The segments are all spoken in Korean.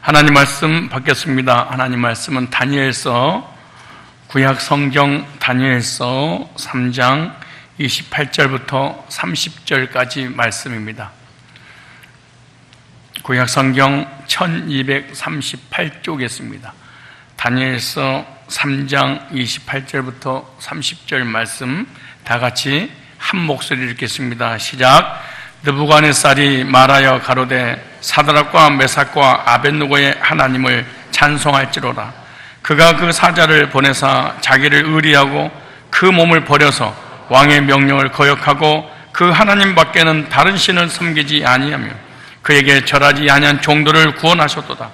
하나님 말씀 받겠습니다. 하나님 말씀은 다니엘서, 구약 성경 다니엘서 3장 28절부터 30절까지 말씀입니다. 구약 성경 1238쪽에 다니엘서 3장 28절부터 30절 말씀 다 같이 한 목소리 읽겠습니다. 시작. 느부갓네살이 말하여 가로되 사드락과 메삭과 아벳느고의 하나님을 찬송할지로라. 그가 그 사자를 보내사 자기를 의리하고 그 몸을 버려서 왕의 명령을 거역하고 그 하나님 밖에는 다른 신을 섬기지 아니하며 그에게 절하지 아니한 종들을 구원하셨도다.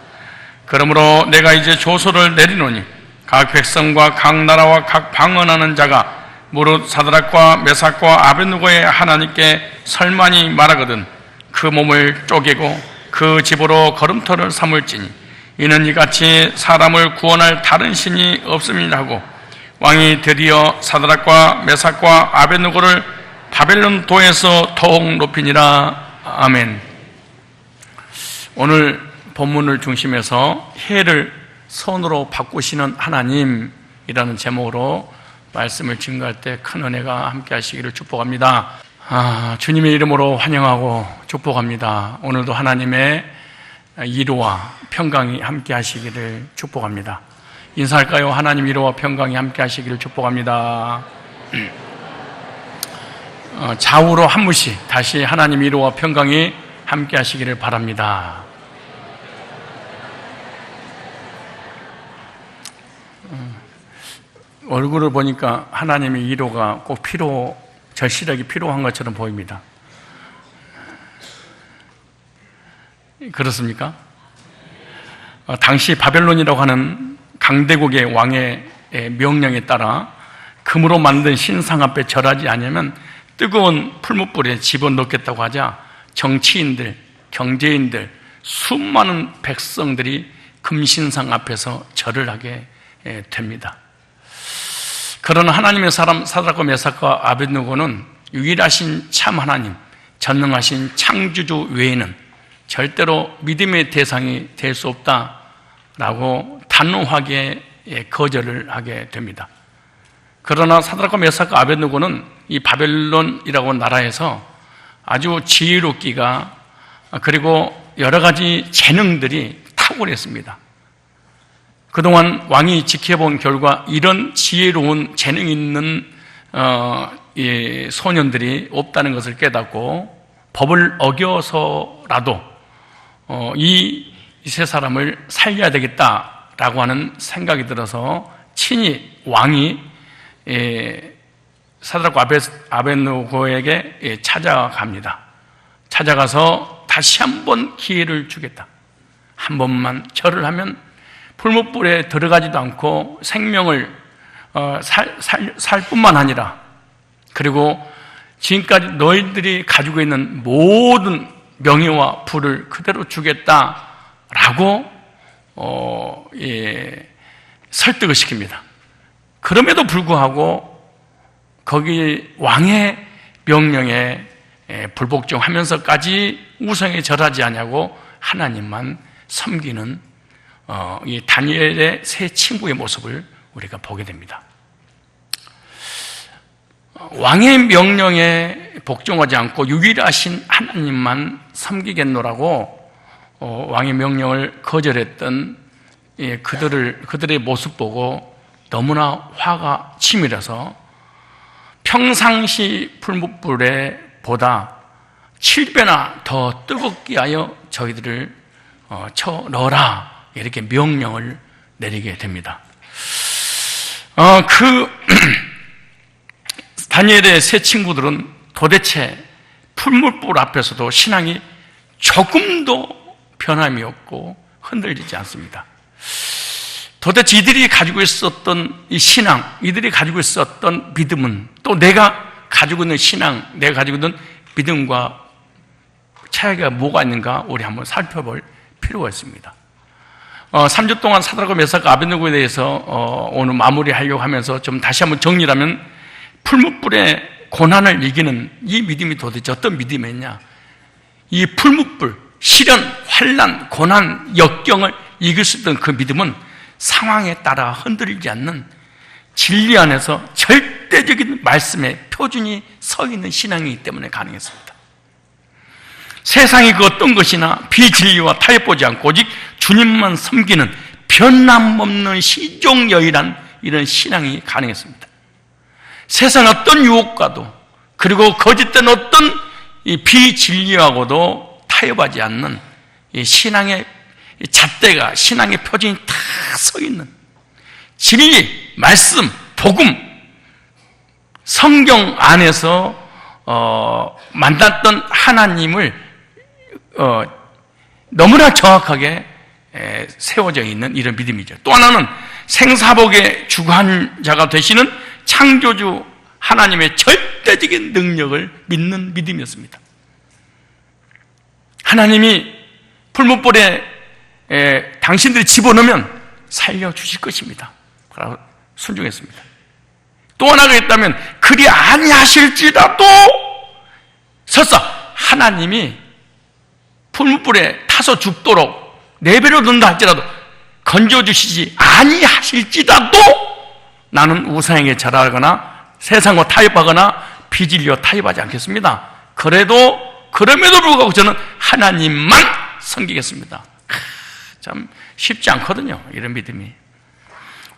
그러므로 내가 이제 조서를 내리노니 각 백성과 각 나라와 각 방언하는 자가 무릇 사드락과 메삭과 아벳느고의 하나님께 설만이 말하거든 그 몸을 쪼개고 그 집으로 걸음터를 삼을지니 이는 이같이 사람을 구원할 다른 신이 없음이라 하고 왕이 드디어 사드락과 메삭과 아벳느고를 바벨론 도에서 더욱 높이니라. 아멘. 오늘 본문을 중심해서 해를 선으로 바꾸시는 하나님이라는 제목으로 말씀을 증거할 때 큰 은혜가 함께 하시기를 축복합니다. 주님의 이름으로 환영하고 축복합니다. 오늘도 하나님의 위로와 평강이 함께 하시기를 축복합니다. 인사할까요? 하나님 위로와 평강이 함께 하시기를 축복합니다. 좌우로 한 무씩 다시 하나님 위로와 평강이 함께 하시기를 바랍니다. 얼굴을 보니까 하나님의 위로가 꼭 절실하게 필요한 것처럼 보입니다. 그렇습니까? 당시 바벨론이라고 하는 강대국의 왕의 명령에 따라 금으로 만든 신상 앞에 절하지 않으면 뜨거운 풀무불에 집어넣겠다고 하자 정치인들, 경제인들, 수많은 백성들이 금신상 앞에서 절을 하게 됩니다. 그러나 하나님의 사람 사드락과 메삭과 아벳느고는 유일하신 참 하나님, 전능하신 창조주 외에는 절대로 믿음의 대상이 될 수 없다라고 단호하게 거절을 하게 됩니다. 그러나 사드락과 메삭과 아벳느고는 이 바벨론이라고 나라에서 아주 지혜롭기가 그리고 여러 가지 재능들이 탁월했습니다. 그동안 왕이 지켜본 결과 이런 지혜로운 재능 있는 소년들이 없다는 것을 깨닫고 법을 어겨서라도 이 세 사람을 살려야 되겠다라고 하는 생각이 들어서 친히 왕이 사드락과 아벳느고에게 찾아갑니다. 찾아가서 다시 한번 기회를 주겠다. 한 번만 절을 하면 풀무불에 들어가지도 않고 생명을 살 뿐만 아니라 그리고 지금까지 너희들이 가지고 있는 모든 명예와 부를 그대로 주겠다라고 설득을 시킵니다. 그럼에도 불구하고 거기 왕의 명령에 불복종하면서까지 우상에 절하지 않냐고 하나님만 섬기는 이 다니엘의 세 친구의 모습을 우리가 보게 됩니다. 왕의 명령에 복종하지 않고 유일하신 하나님만 섬기겠노라고 왕의 명령을 거절했던 그들의 모습 보고 너무나 화가 치밀어서 평상시 풀무불에 보다 7배나 더 뜨겁게 하여 저희들을 쳐 넣어라 이렇게 명령을 내리게 됩니다. 다니엘의 세 친구들은 도대체 풀무불 앞에서도 신앙이 조금도 변함이 없고 흔들리지 않습니다. 도대체 이들이 가지고 있었던 이 신앙, 이들이 가지고 있었던 믿음은 또 내가 가지고 있는 신앙, 내가 가지고 있는 믿음과 차이가 뭐가 있는가 우리 한번 살펴볼 필요가 있습니다. 3주 동안 사드락과 메삭과 아벳느고에 대해서 오늘 마무리하려고 하면서 좀 다시 한번 정리를 하면 풀무불의 고난을 이기는 이 믿음이 도대체 어떤 믿음이었냐? 이 풀무불, 시련, 환난, 고난, 역경을 이길 수 있던 그 믿음은 상황에 따라 흔들리지 않는 진리 안에서 절대적인 말씀의 표준이 서 있는 신앙이기 때문에 가능했습니다. 세상이 그 어떤 것이나 비진리와 타협보지 않고 오직 주님만 섬기는 변함없는 시종여일한 이런 신앙이 가능했습니다. 세상 어떤 유혹과도, 그리고 거짓된 어떤 이 비진리하고도 타협하지 않는 이 신앙의 잣대가, 신앙의 표준이 다 서 있는 진리, 말씀, 복음, 성경 안에서 만났던 하나님을 너무나 정확하게 세워져 있는 이런 믿음이죠. 또 하나는 생사복의 주관자가 되시는 창조주 하나님의 절대적인 능력을 믿는 믿음이었습니다. 하나님이 풀무불에 당신들이 집어넣으면 살려주실 것입니다. 그러고 순종했습니다. 또 하나가 있다면 그리 아니하실지라도 설사 하나님이 풀무불에 타서 죽도록 내버려 둔다 할지라도 건져주시지 아니하실지라도 나는 우상에게 절하거나 세상과 타협하거나 비진리와 타협하지 않겠습니다. 그럼에도 불구하고 저는 하나님만 섬기겠습니다. 참 쉽지 않거든요, 이런 믿음이.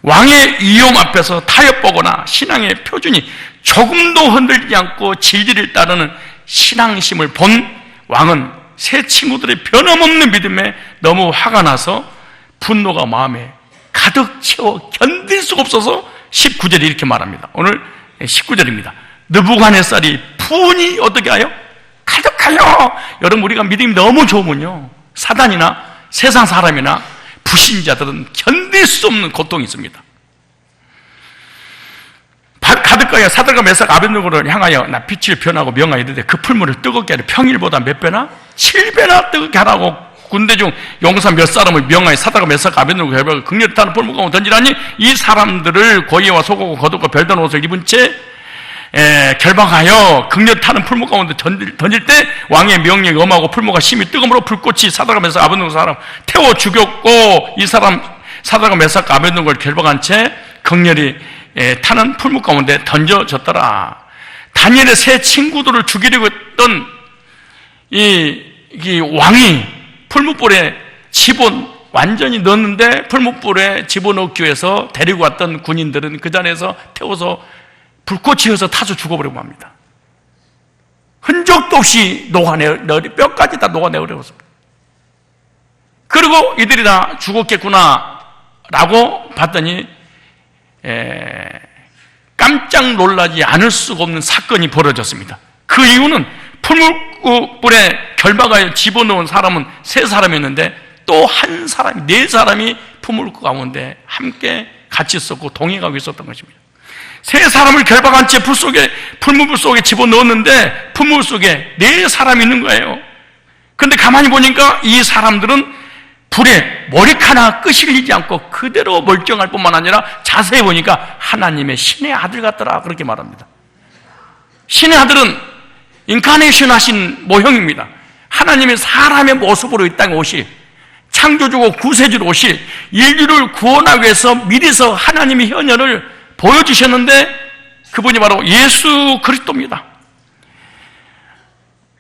왕의 위험 앞에서 타협보거나 신앙의 표준이 조금도 흔들리지 않고 진리를 따르는 신앙심을 본 왕은 세 친구들의 변함없는 믿음에 너무 화가 나서 분노가 마음에 가득 채워 견딜 수가 없어서 19절에 이렇게 말합니다. 오늘 19절입니다. 느부갓네살이 분이 어떻게 하여? 가득하여. 여러분, 우리가 믿음이 너무 좋으면요, 사단이나 세상 사람이나 불신자들은 견딜 수 없는 고통이 있습니다. 가득하여 사드락과 메삭 아벳느고를 향하여 나 빛을 변하고 명하여 이르되 그 풀물을 뜨겁게 하려 평일보다 몇 배나? 7배나 뜨겁게 하라고 군대 중 용사 몇 사람을 명하여 사드락과 메삭 아벳느고 결박을 극렬히 타는 풀물 가운데 던지라니 이 사람들을 고의와 속옷과 겉옷과 별다른 옷을 입은 채 결박하여 극렬히 타는 풀물 가운데 던질 때 왕의 명령이 엄하고 풀무가 심히 뜨거움으로 불꽃이 사드락과 메삭 아벳느고 사람 태워 죽였고 이 사람 사드락과 메삭 아벳느고를 결박한 채 극렬히 타는 풀무 가운데 던져졌더라. 다니엘의 세 친구들을 죽이려고 했던 이 왕이 풀무불에 완전히 넣었는데 풀무불에 집어넣기 위해서 데리고 왔던 군인들은 그 자리에서 태워서 불꽃이어서 타서 죽어버리고 맙니다. 흔적도 없이 뼈까지 다 녹아내버렸습니다. 그리고 이들이 다 죽었겠구나 라고 봤더니 깜짝 놀라지 않을 수가 없는 사건이 벌어졌습니다. 그 이유는 풀무불에 결박하여 집어넣은 사람은 3사람이었는데 또 한 사람이, 4사람이 풀무불 가운데 함께 같이 있었고 동행하고 있었던 것입니다. 3사람을 결박한 채 풀무불 속에 집어넣었는데 풀무불 속에 4사람이 있는 거예요. 그런데 가만히 보니까 이 사람들은 불에 머리카락 끄실리지 않고 그대로 멀쩡할 뿐만 아니라 자세히 보니까 하나님의 신의 아들 같더라, 그렇게 말합니다. 신의 아들은 인카네이션 하신 모형입니다. 하나님의 사람의 모습으로 이 땅에 오실, 창조주고 구세주로 오실, 인류를 구원하기 위해서 미리서 하나님의 현현을 보여주셨는데 그분이 바로 예수 그리스도입니다.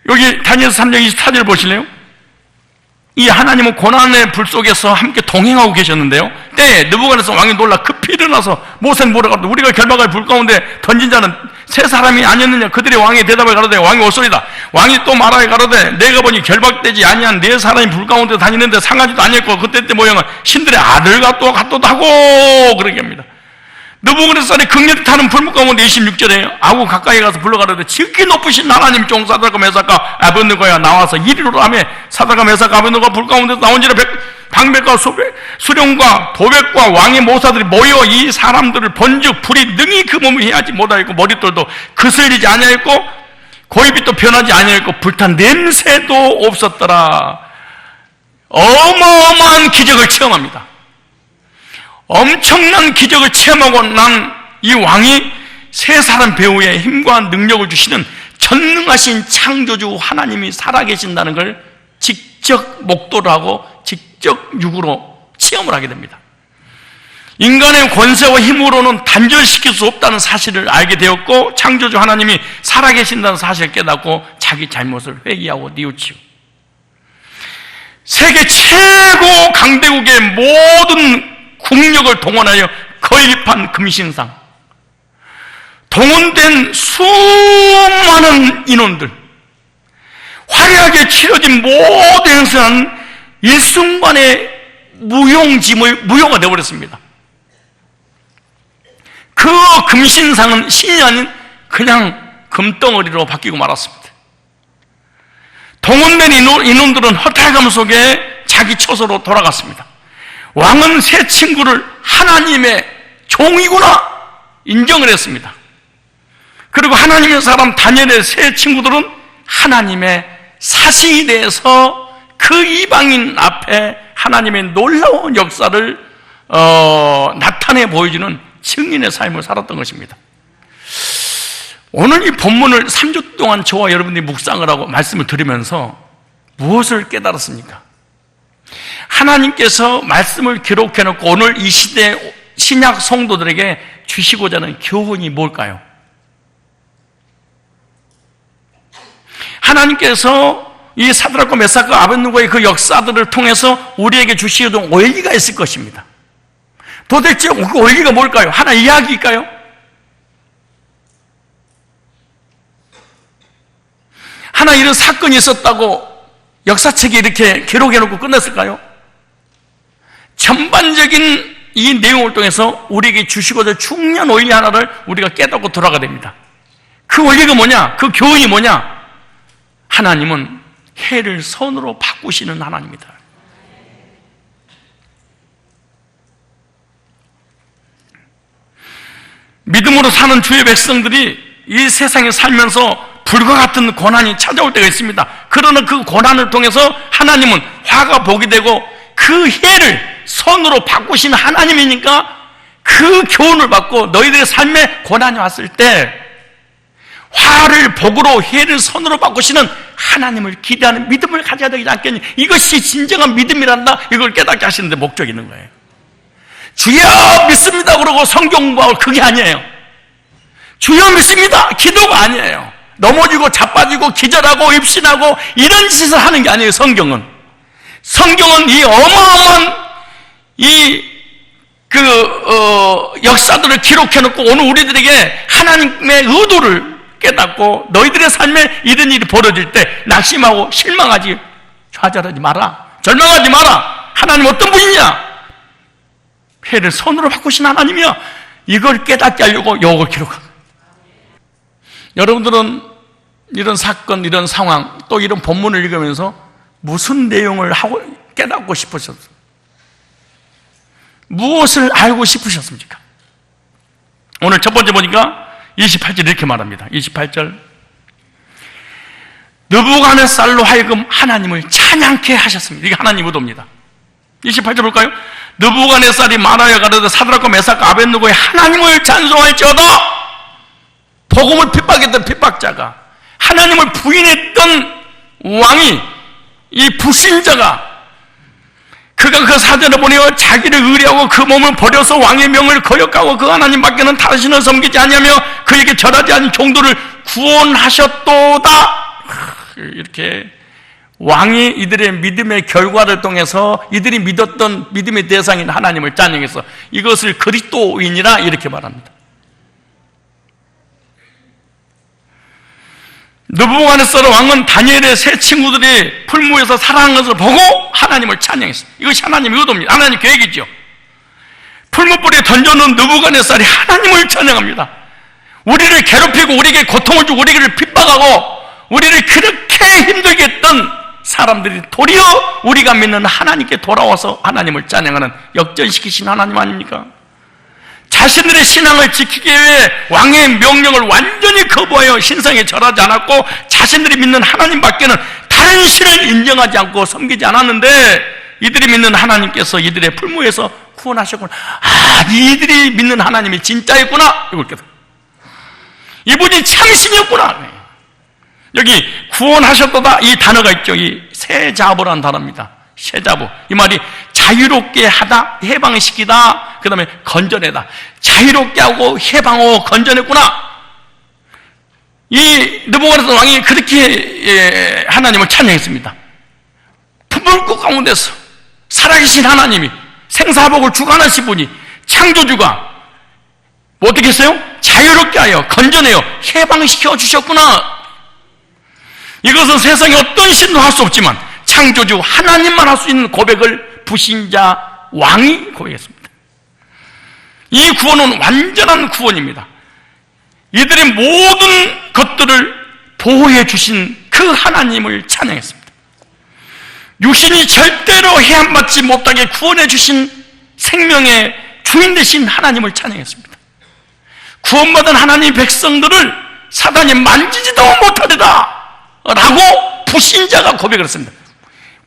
여기 다니엘서 3장 24절 보실래요? 이 하나님은 고난의 불 속에서 함께 동행하고 계셨는데요, 때에 느부갓네살 왕이 놀라 급히 일어나서 모세는 뭐라고 하더라? 우리가 결박할 불 가운데 던진 자는 3사람이 아니었느냐? 그들의 왕이 대답을 가로되 왕이 옳소이다. 왕이 또 말하여 가로되 내가 보니 결박되지 아니한 4사람이 불 가운데 다니는데 상하지도 아니었고 그때 모양은 신들의 아들과 또 같도다 하고 그렇게 합니다. 느부갓네살이 극렬히 타는 불문 가운데 26절에 아구 가까이 가서 불러가려되 지극히 높으신 하나님 종 사드락과 메삭과 아벳느고야 나와서 이리로 하며 사드락과 메삭과 아벳느고가 불 가운데서 나온지라 방백과 수령과 도백과 왕의 모사들이 모여 이 사람들을 본즉 불이 능히 그 몸을 해하지 못하였고 머릿돌도 그슬리지 아니하였고 고입이 변하지 아니하였고 불탄 냄새도 없었더라. 어마어마한 기적을 체험합니다. 엄청난 기적을 체험하고 난 이 왕이 3사람 배우의 힘과 능력을 주시는 전능하신 창조주 하나님이 살아계신다는 걸 직접 목도를 하고 직접 육으로 체험을 하게 됩니다. 인간의 권세와 힘으로는 단절시킬 수 없다는 사실을 알게 되었고, 창조주 하나님이 살아계신다는 사실을 깨닫고 자기 잘못을 회개하고 뉘우치고, 세계 최고 강대국의 모든 국력을 동원하여 거입한 금신상, 동원된 수많은 인원들, 화려하게 치러진 모든 행사는 일순간에 무용가 되어버렸습니다. 그 금신상은 신이 아닌 그냥 금덩어리로 바뀌고 말았습니다. 동원된 인원들은 허탈감 속에 자기 처소로 돌아갔습니다. 왕은 새 친구를 하나님의 종이구나 인정을 했습니다. 그리고 하나님의 사람 다니엘의 새 친구들은 하나님의 사신이 돼서 그 이방인 앞에 하나님의 놀라운 역사를 나타내 보여주는 증인의 삶을 살았던 것입니다. 오늘 이 본문을 3주 동안 저와 여러분들이 묵상을 하고 말씀을 들으면서 무엇을 깨달았습니까? 하나님께서 말씀을 기록해놓고 오늘 이 시대 신약 성도들에게 주시고자 하는 교훈이 뭘까요? 하나님께서 이 사드락과 메삭과 아벳느고의 그 역사들을 통해서 우리에게 주시던 원리가 있을 것입니다. 도대체 그 원리가 뭘까요? 하나 이야기일까요? 하나 이런 사건이 있었다고 역사책에 이렇게 기록해놓고 끝냈을까요? 전반적인 이 내용을 통해서 우리에게 주시고자 중요한 원리 하나를 우리가 깨닫고 돌아가야 됩니다. 그 원리가 뭐냐? 그 교훈이 뭐냐? 하나님은 해를 선으로 바꾸시는 하나님이다. 믿음으로 사는 주의 백성들이 이 세상에 살면서 불과 같은 고난이 찾아올 때가 있습니다. 그러나 그 고난을 통해서 하나님은 화가 복이 되고 그 해를 선으로 바꾸시는 하나님이니까 그 교훈을 받고 너희들의 삶에 고난이 왔을 때 화를 복으로 해를 선으로 바꾸시는 하나님을 기대하는 믿음을 가져야 되지 않겠니? 이것이 진정한 믿음이란다. 이걸 깨닫게 하시는데 목적이 있는 거예요. 주여 믿습니다 그러고 성경 공부하고 그게 아니에요. 주여 믿습니다 기도가 아니에요. 넘어지고 자빠지고 기절하고 입신하고 이런 짓을 하는 게 아니에요. 성경은 이 어마어마한 역사들을 기록해놓고 오늘 우리들에게 하나님의 의도를 깨닫고 너희들의 삶에 이런 일이 벌어질 때 낙심하고 실망하지 좌절하지 마라. 절망하지 마라. 하나님 어떤 분이냐? 해를 선으로 바꾸신 하나님이야. 이걸 깨닫게 하려고 요걸 기록합니다. 여러분들은 이런 사건, 이런 상황, 또 이런 본문을 읽으면서 무슨 내용을 하고 깨닫고 싶으셨어요? 무엇을 알고 싶으셨습니까? 오늘 첫 번째 보니까 28절 이렇게 말합니다. 28절 느부갓네살로 하여금 하나님을 찬양케 하셨습니다. 이게 하나님 의도입니다. 28절 볼까요? 느부갓네살이 말하여 가로되 사드락과 메삭과 아벳느고의 하나님을 찬송할지어다. 복음을 핍박했던 핍박자가, 하나님을 부인했던 왕이, 이 불신자가 그가 그 사전에 보내어 자기를 의뢰하고 그 몸을 버려서 왕의 명을 거역하고 그 하나님 밖에는 다시는 섬기지 아니하며 그에게 절하지 않은 종들을 구원하셨도다. 이렇게 왕이 이들의 믿음의 결과를 통해서 이들이 믿었던 믿음의 대상인 하나님을 찬양해서 이것을 그리스도인이라 이렇게 말합니다. 느부갓네살 왕은 다니엘의 세 친구들이 풀무에서 살아난 것을 보고 하나님을 찬양했습니다. 이것이 하나님의 의도입니다. 하나님 계획이죠. 풀무불에 던져놓은 느부갓네살이 하나님을 찬양합니다. 우리를 괴롭히고 우리에게 고통을 주고 우리를 핍박하고 우리를 그렇게 힘들게 했던 사람들이 도리어 우리가 믿는 하나님께 돌아와서 하나님을 찬양하는 역전시키신 하나님 아닙니까? 자신들의 신앙을 지키기 위해 왕의 명령을 완전히 거부하여 신상에 절하지 않았고 자신들이 믿는 하나님 밖에는 다른 신을 인정하지 않고 섬기지 않았는데 이들이 믿는 하나님께서 이들의 풀무에서 구원하셨구나. 아, 이들이 믿는 하나님이 진짜였구나. 이걸 깨닫고 이분이 참신이었구나. 여기 구원하셨도다 이 단어가 있죠. 이 세자보라는 단어입니다. 세자보. 이 말이 자유롭게 하다, 해방시키다, 그 다음에 건져내다. 자유롭게 하고 해방하고 건져냈구나. 이 느부갓네살 왕이 그렇게 하나님을 찬양했습니다. 불꽃 가운데서 살아계신 하나님이 생사복을 주관하신 분이 창조주가 어떻게 했어요? 자유롭게 하여 건져내어 해방시켜 주셨구나. 이것은 세상에 어떤 신도 할 수 없지만 창조주 하나님만 할 수 있는 고백을 불신자 왕이 고백했습니다. 이 구원은 완전한 구원입니다. 이들의 모든 것들을 보호해 주신 그 하나님을 찬양했습니다. 육신이 절대로 해함받지 못하게 구원해 주신 생명의 주인 되신 하나님을 찬양했습니다. 구원받은 하나님 백성들을 사단이 만지지도 못하리라 라고 불신자가 고백을 했습니다.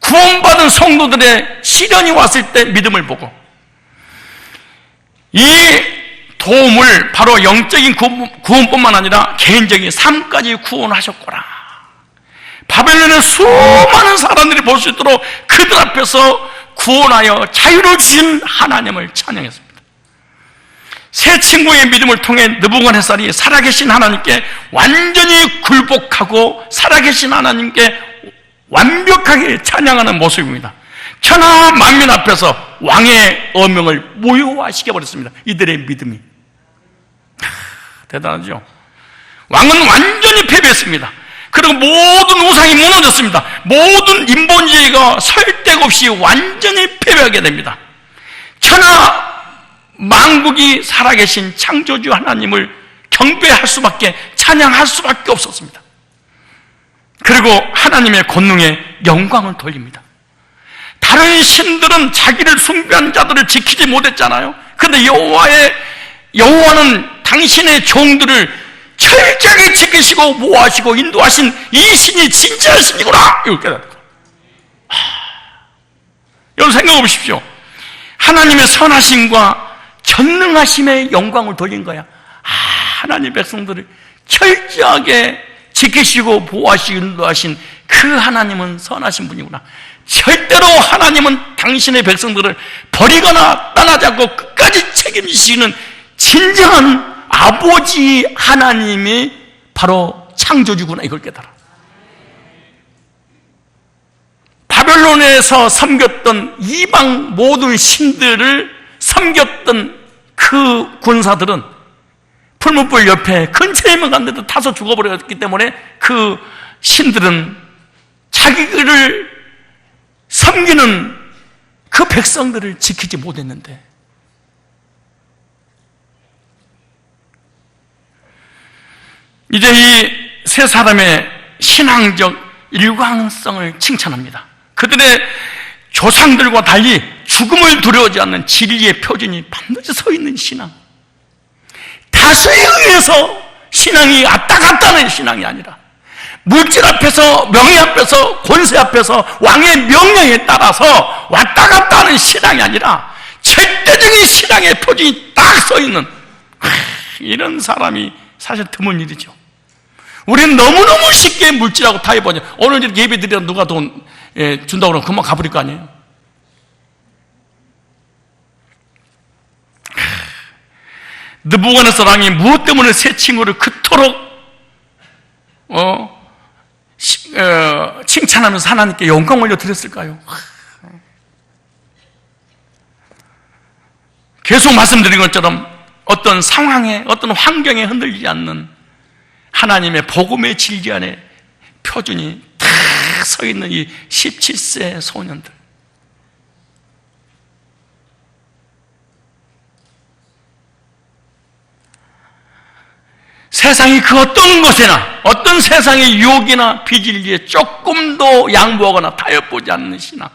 구원받은 성도들의 시련이 왔을 때 믿음을 보고 이 도움을 바로 영적인 구원뿐만 아니라 개인적인 삶까지 구원하셨구나. 바벨론의 수많은 사람들이 볼 수 있도록 그들 앞에서 구원하여 자유를 주신 하나님을 찬양했습니다. 세 친구의 믿음을 통해 느부갓네살이 살아계신 하나님께 완전히 굴복하고 살아계신 하나님께 완벽하게 찬양하는 모습입니다. 천하 만민 앞에서 왕의 어명을 무효화시켜버렸습니다. 이들의 믿음이 대단하죠. 왕은 완전히 패배했습니다. 그리고 모든 우상이 무너졌습니다. 모든 인본주의가 설득없이 완전히 패배하게 됩니다. 천하 만국이 살아계신 창조주 하나님을 경배할 수밖에, 찬양할 수밖에 없었습니다. 그리고 하나님의 권능에 영광을 돌립니다. 다른 신들은 자기를 숭배한 자들을 지키지 못했잖아요. 그런데 여호와는 당신의 종들을 철저하게 지키시고 보호하시고 인도하신 이 신이 진짜한 신이구나, 이걸 깨닫고. 여러분 생각해 보십시오. 하나님의 선하심과 전능하심의 영광을 돌린 거야. 하나님 백성들을 철저하게 지키시고 보호하시고 인도하신 그 하나님은 선하신 분이구나. 절대로 하나님은 당신의 백성들을 버리거나 떠나지 않고 끝까지 책임지시는 진정한 아버지 하나님이 바로 창조주구나, 이걸 깨달아. 바벨론에서 섬겼던 이방 모든 신들을 섬겼던 그 군사들은 풀무불 옆에 근처에만 갔는데도 타서 죽어버렸기 때문에 그 신들은 자기를 섬기는 그 백성들을 지키지 못했는데, 이제 이 세 사람의 신앙적 일관성을 칭찬합니다. 그들의 조상들과 달리 죽음을 두려워하지 않는 진리의 표준이 반드시 서 있는 신앙. 다수에 의해서 신앙이 왔다 갔다는 신앙이 아니라 물질 앞에서, 명예 앞에서, 권세 앞에서 왕의 명령에 따라서 왔다 갔다 하는 신앙이 아니라 절대적인 신앙의 표준이 딱 서 있는 이런 사람이 사실 드문 일이죠. 우리는 너무너무 쉽게 물질하고 타협하냐. 오늘 이렇게 예배 드리러 누가 돈 준다고 그러면 금방 가버릴 거 아니에요. 느부갓네살 왕이 무엇 때문에 세 친구를 그토록 칭찬하면서 하나님께 영광 올려드렸을까요? 계속 말씀드린 것처럼 어떤 상황에, 어떤 환경에 흔들리지 않는 하나님의 복음의 진리 안에 표준이 탁 서 있는 이 17세 소년들. 세상이 그 어떤 것에나, 어떤 세상의 유혹이나 비진리에 조금도 양보하거나 타협보지 않는 신앙.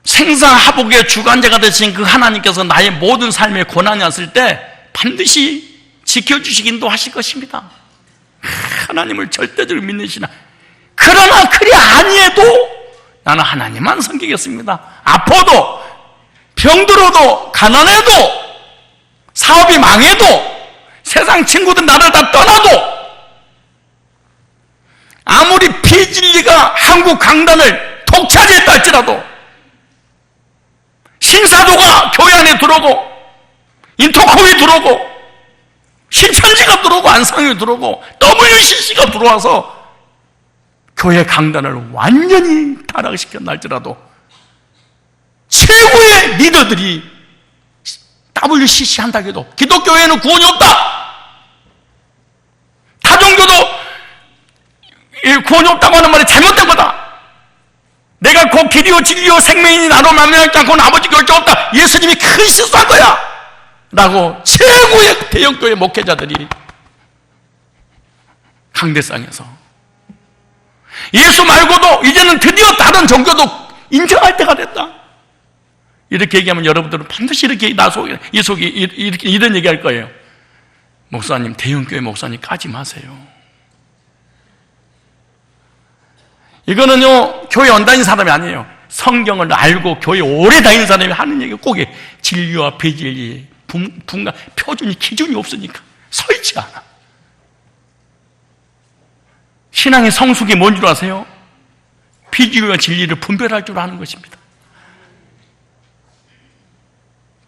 생사하복의 주관자가 되신 그 하나님께서 나의 모든 삶의 고난이 왔을 때 반드시 지켜주시긴도 하실 것입니다. 하나님을 절대적으로 믿는 신앙. 그러나 그리 아니해도 나는 하나님만 섬기겠습니다. 아파도, 병들어도, 가난해도, 사업이 망해도, 세상 친구들 나를 다 떠나도 아무리 비진리가 한국 강단을 독차지했다 할지라도 신사도가 교회 안에 들어오고 인터콤이 들어오고 신천지가 들어오고 안상이 들어오고 WCC가 들어와서 교회 강단을 완전히 타락시켰날지라도 최고의 리더들이 WCC 한다고 해도 기독교회는 구원이 없다, 타종교도 구원이 없다고 하는 말이 잘못된 거다, 내가 곧 길이요 진리요 생명이니 나로 만명하지 않고는 아버지 결정 없다, 예수님이 큰 실수한 거야 라고 최고의 대형교회 목회자들이 강대상에서 예수 말고도 이제는 드디어 다른 종교도 인정할 때가 됐다 이렇게 얘기하면 여러분들은 반드시 이렇게 이 속에 이렇게 이런 얘기할 거예요. 목사님, 대형교회 목사님 까지 마세요. 이거는요 교회 안 다닌 사람이 아니에요. 성경을 알고 교회 오래 다닌 사람이 하는 얘기 꼭 진리와 비진리 분간 표준이 기준이 없으니까 서 있지 않아. 신앙의 성숙이 뭔 줄 아세요? 비진리와 진리를 분별할 줄 아는 것입니다.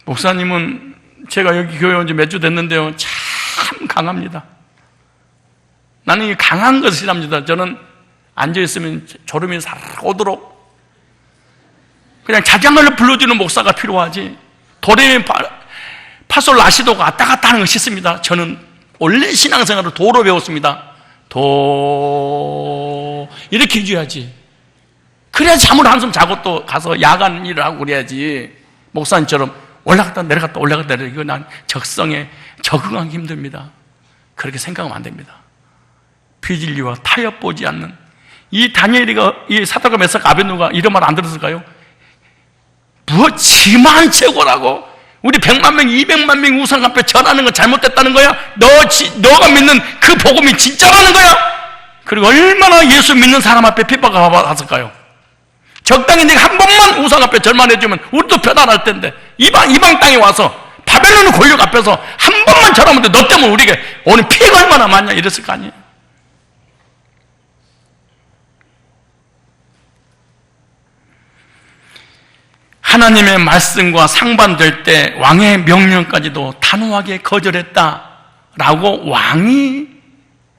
목사님은 제가 여기 교회 온 지 몇 주 됐는데요 참 강합니다. 나는 이 강한 것을 싫어합니다. 저는 앉아있으면 졸음이 사르르 오도록 그냥 자장을 불러주는 목사가 필요하지 도레미 파솔 라시도가 왔다 갔다 하는 거 싫습니다. 저는 원래 신앙생활을 도로 배웠습니다. 도 이렇게 해줘야지. 그래야 잠을 한숨 자고 또 가서 야간 일을 하고 그래야지. 목사님처럼 올라갔다 내려갔다 올라갔다 내려갔다 이거 난 적성에 적응하기 힘듭니다. 그렇게 생각하면 안 됩니다. 비진리와 타협 보지 않는 이 다니엘이가 이 사드락과 메삭 아벳느고가 이런 말 안 들었을까요? 뭐 지만 최고라고 우리 100만 명 200만 명 우상 앞에 절하는 건 잘못됐다는 거야? 너가 믿는 그 복음이 진짜라는 거야? 그리고 얼마나 예수 믿는 사람 앞에 핍박을 받았을까요? 적당히 네가 한 번만 우상 앞에 절만 해주면 우리도 편안할 텐데 이방 땅에 와서 바벨론 권력 앞에서 한 번만 절하면 돼. 너 때문에 우리가 오늘 피해가 얼마나 많냐 이랬을 거 아니에요. 하나님의 말씀과 상반될 때 왕의 명령까지도 단호하게 거절했다라고 왕이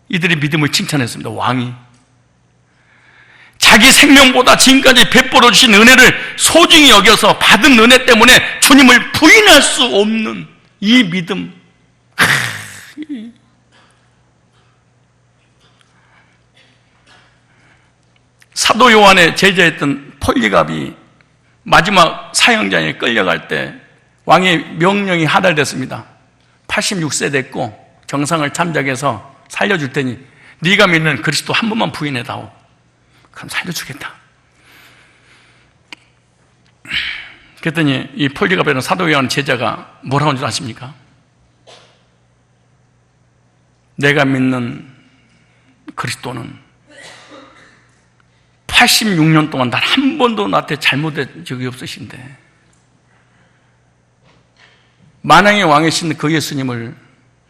이들의 믿음을 칭찬했습니다. 왕이 자기 생명보다 지금까지 베풀어 주신 은혜를 소중히 여겨서 받은 은혜 때문에 주님을 부인할 수 없는 이 믿음. 사도 요한의 제자였던 폴리갑이 마지막 사형장에 끌려갈 때 왕의 명령이 하달됐습니다. 86세 됐고 정상을 참작해서 살려줄 테니 네가 믿는 그리스도 한 번만 부인해다오. 그럼 살려주겠다. 그랬더니 이 폴리갑이라는 사도 요한 제자가 뭐라고 하는 줄 아십니까? 내가 믿는 그리스도는 86년 동안 단 한 번도 나한테 잘못된 적이 없으신데 만왕의 왕이신 그 예수님을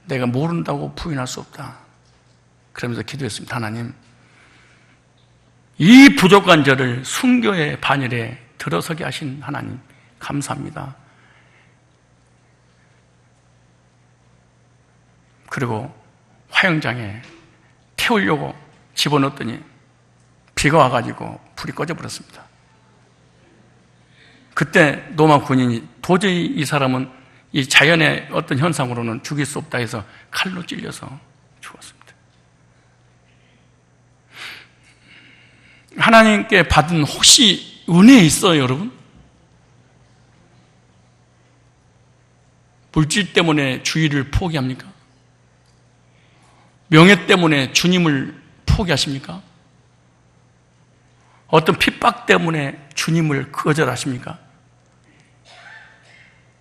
내가 모른다고 부인할 수 없다. 그러면서 기도했습니다. 하나님, 이 부족한 저를 순교의 반열에 들어서게 하신 하나님 감사합니다. 그리고 화형장에 태우려고 집어넣었더니 비가 와가지고 불이 꺼져버렸습니다. 그때 로마 군인이 도저히 이 사람은 이 자연의 어떤 현상으로는 죽일 수 없다 해서 칼로 찔려서 죽었습니다. 하나님께 받은 혹시 은혜 있어요, 여러분? 물질 때문에 주의를 포기합니까? 명예 때문에 주님을 포기하십니까? 어떤 핍박 때문에 주님을 거절하십니까?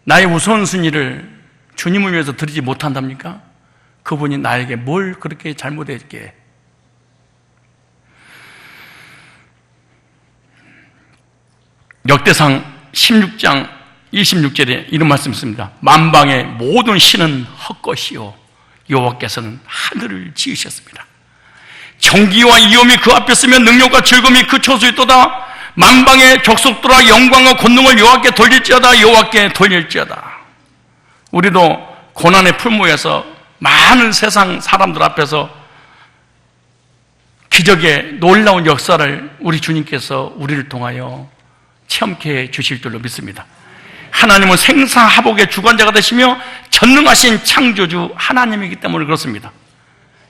나의 우선순위를 주님을 위해서 드리지 못한답니까? 그분이 나에게 뭘 그렇게 잘못했기에? 역대상 16장 26절에 이런 말씀이 있습니다. 만방의 모든 신은 헛것이요 여호와께서는 하늘을 지으셨습니다. 정기와 이엄이 그 앞에 서면 능력과 즐거움이 그 초소에 있도다. 만방의 족속들아 영광과 권능을 여호와께 돌릴지어다. 여호와께 돌릴지어다. 우리도 고난의 풀무에서 많은 세상 사람들 앞에서 기적의 놀라운 역사를 우리 주님께서 우리를 통하여 체험케 해 주실 줄로 믿습니다. 하나님은 생사화복의 주관자가 되시며 전능하신 창조주 하나님이기 때문에 그렇습니다.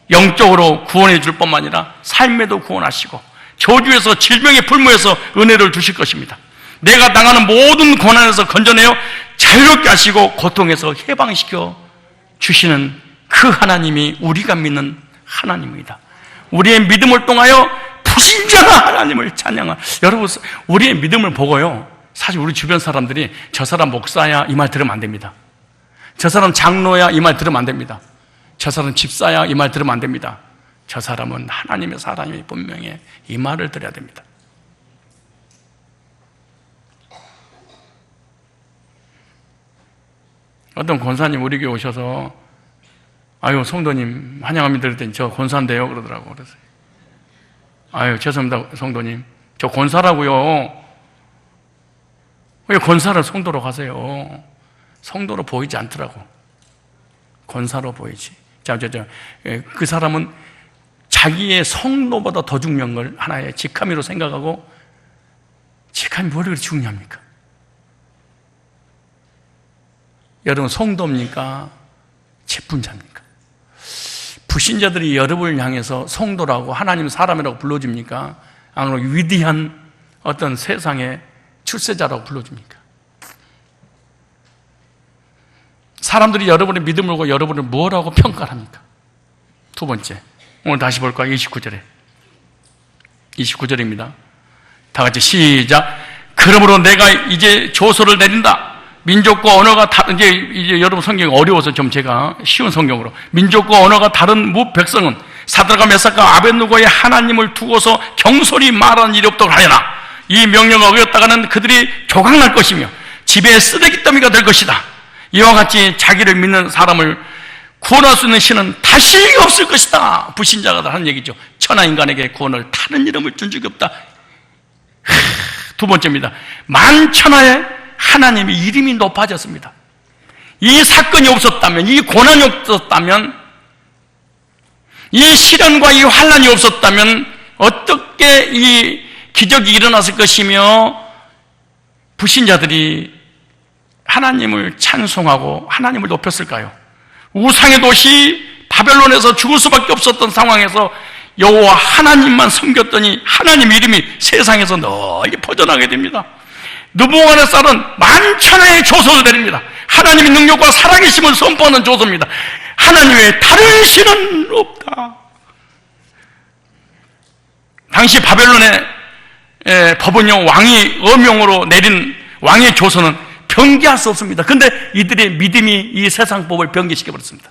영적으로 구원해 줄 뿐만 아니라 삶에도 구원하시고 저주에서 질병의 풀무에서 은혜를 주실 것입니다. 내가 당하는 모든 고난에서 건져내어 자유롭게 하시고 고통에서 해방시켜 주시는 그 하나님이 우리가 믿는 하나님입니다. 우리의 믿음을 통하여 부신전한 하나님을 찬양한, 여러분 우리의 믿음을 보고요, 사실 우리 주변 사람들이 저 사람 목사야 이 말 들으면 안 됩니다. 저 사람 장로야 이 말 들으면 안 됩니다. 저 사람 집사야 이 말 들으면 안 됩니다. 저 사람은 하나님의 사람이 분명히 이 말을 들어야 됩니다. 어떤 권사님 우리 교회 오셔서 아유 성도님 환영합니다 그랬더니 저 권사인데요 그러더라고. 그래서 아유 죄송합니다 성도님, 저 권사라고요. 왜 권사를 성도로 가세요? 성도로 보이지 않더라고. 권사로 보이지. 그 사람은 자기의 성도보다 더 중요한 걸 하나의 직함으로 생각하고, 직함이 뭘 그렇게 중요합니까? 여러분 성도입니까? 직분자입니까? 불신자들이 여러분을 향해서 성도라고 하나님 사람이라고 불러줍니까? 아니면 위대한 어떤 세상의 출세자라고 불러줍니까? 사람들이 여러분의 믿음을 보고 여러분을 뭐라고 평가를 합니까? 두 번째, 오늘 다시 볼까요? 29절입니다. 다 같이 시작. 그러므로 내가 이제 조서를 내린다. 민족과 언어가 다른, 이제 여러분 성경이 어려워서 좀 제가 쉬운 성경으로, 민족과 언어가 다른 백성은 사드락과 메삭과 아벳느고의 하나님을 두고서 경솔히 말하는 일이 없도록 하여라. 이 명령을 어겼다가는 그들이 조각날 것이며 집에 쓰레기 더미가 될 것이다. 이와 같이 자기를 믿는 사람을 구원할 수 있는 신은 다시 없을 것이다. 불신자가 하는 얘기죠. 천하 인간에게 구원을 다른 이름을 준 적이 없다. 두 번째입니다. 만천하에 하나님의 이름이 높아졌습니다. 이 사건이 없었다면, 이 고난이 없었다면, 이 시련과 이 환난이 없었다면 어떻게 이 기적이 일어났을 것이며 불신자들이 하나님을 찬송하고 하나님을 높였을까요? 우상의 도시 바벨론에서 죽을 수밖에 없었던 상황에서 여호와 하나님만 섬겼더니 하나님 이름이 세상에서 널리 퍼져나가게 됩니다. 느부갓네살은 만천하의 조서를 내립니다. 하나님의 능력과 살아계심을 선포하는 조서입니다. 하나님 외에 다른 신은 없다. 당시 바벨론의 법은요, 왕이 어명으로 내린 왕의 조서는 변개할 수 없습니다. 그런데 이들의 믿음이 이 세상 법을 변개시켜버렸습니다.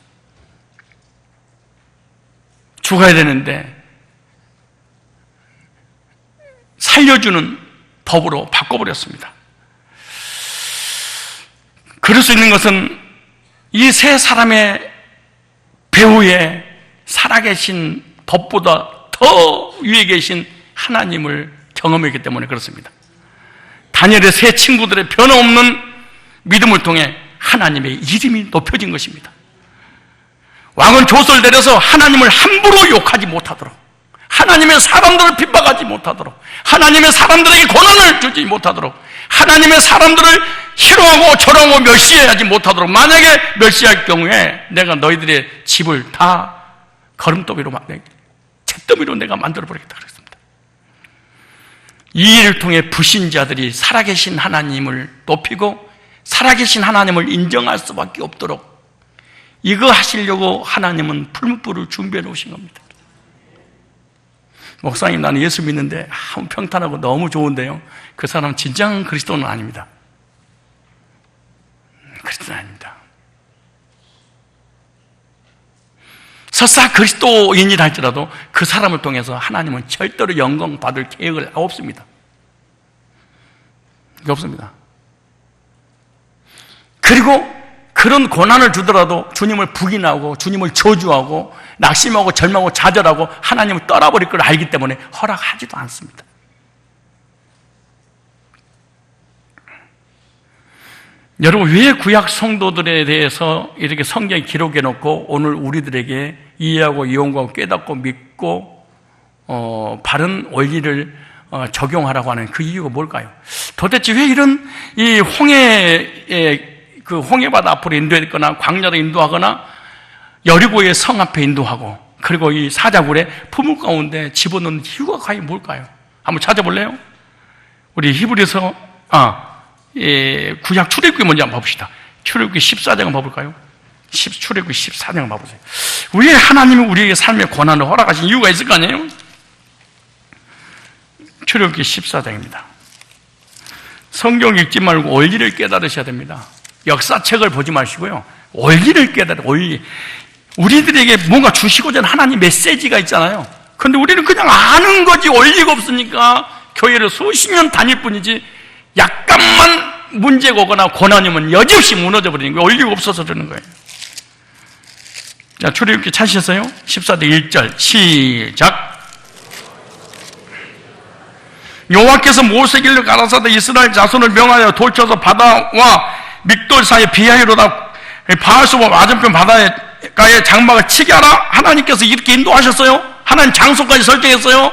죽어야 되는데 살려주는 법으로 바꿔버렸습니다. 그럴 수 있는 것은 이 세 사람의 배후에 살아계신 법보다 더 위에 계신 하나님을 경험했기 때문에 그렇습니다. 다니엘의 세 친구들의 변함없는 믿음을 통해 하나님의 이름이 높여진 것입니다. 왕은 조서를 내려서 하나님을 함부로 욕하지 못하도록, 하나님의 사람들을 핍박하지 못하도록, 하나님의 사람들에게 고난을 주지 못하도록, 하나님의 사람들을 싫어하고 저러하고 멸시하지 못하도록, 만약에 멸시할 경우에 내가 너희들의 집을 다 거름더미로 잿더미로 내가 만들어버리겠다 그랬습니다. 이 일을 통해 불신자들이 살아계신 하나님을 높이고 살아계신 하나님을 인정할 수밖에 없도록 이거 하시려고 하나님은 풀무불을 준비해 놓으신 겁니다. 목사님, 나는 예수 믿는데 평탄하고 너무 좋은데요, 그 사람은 진정한 그리스도는 아닙니다. 그리스도는 아닙니다. 설사 그리스도인이라 할지라도 그 사람을 통해서 하나님은 절대로 영광 받을 계획을 없습니다. 그게 없습니다. 그리고 그런 고난을 주더라도 주님을 부인하고 주님을 저주하고 낙심하고 절망하고 좌절하고 하나님을 떠나버릴 걸 알기 때문에 허락하지도 않습니다. 여러분, 왜 구약 성도들에 대해서 이렇게 성경에 기록해 놓고 오늘 우리들에게 이해하고 이용하고 깨닫고 믿고 바른 원리를 적용하라고 하는 그 이유가 뭘까요? 도대체 왜 이런 이 홍해바다 앞으로 인도했거나 광야로 인도하거나 여리고의 성 앞에 인도하고 그리고 이 사자굴에 풀물 가운데 집어넣는 이유가 과연 뭘까요? 한번 찾아볼래요? 우리 히브리서 구약 출애굽기 먼저 한번 봐봅시다. 출애굽기 14장 한번 봐볼까요? 출애굽기 14장 한번 봐보세요. 왜 하나님이 우리에게 삶의 고난을 허락하신 이유가 있을 거 아니에요? 출애굽기 14장입니다. 성경 읽지 말고 원리를 깨달으셔야 됩니다. 역사책을 보지 마시고요, 원리를 깨달아. 원리. 우리들에게 뭔가 주시고자 하는 하나님 메시지가 있잖아요. 그런데 우리는 그냥 아는 거지 원리가 없으니까 교회를 수십 년 다닐 뿐이지 약간만 문제가 오거나 고난이면 여지없이 무너져 버리는 거예요. 원리가 없어서 그러는 거예요. 자, 출애굽기 찾으셨어요? 14장 1절 시작. 여호와께서 모세에게 일러 가라사대 이스라엘 자손을 명하여 돌쳐서 바다와 믹돌 사이 비하히로다 바알소바 맞은편 바다가에 장막을 치게 하라. 하나님께서 이렇게 인도하셨어요. 하나님 장소까지 설정했어요.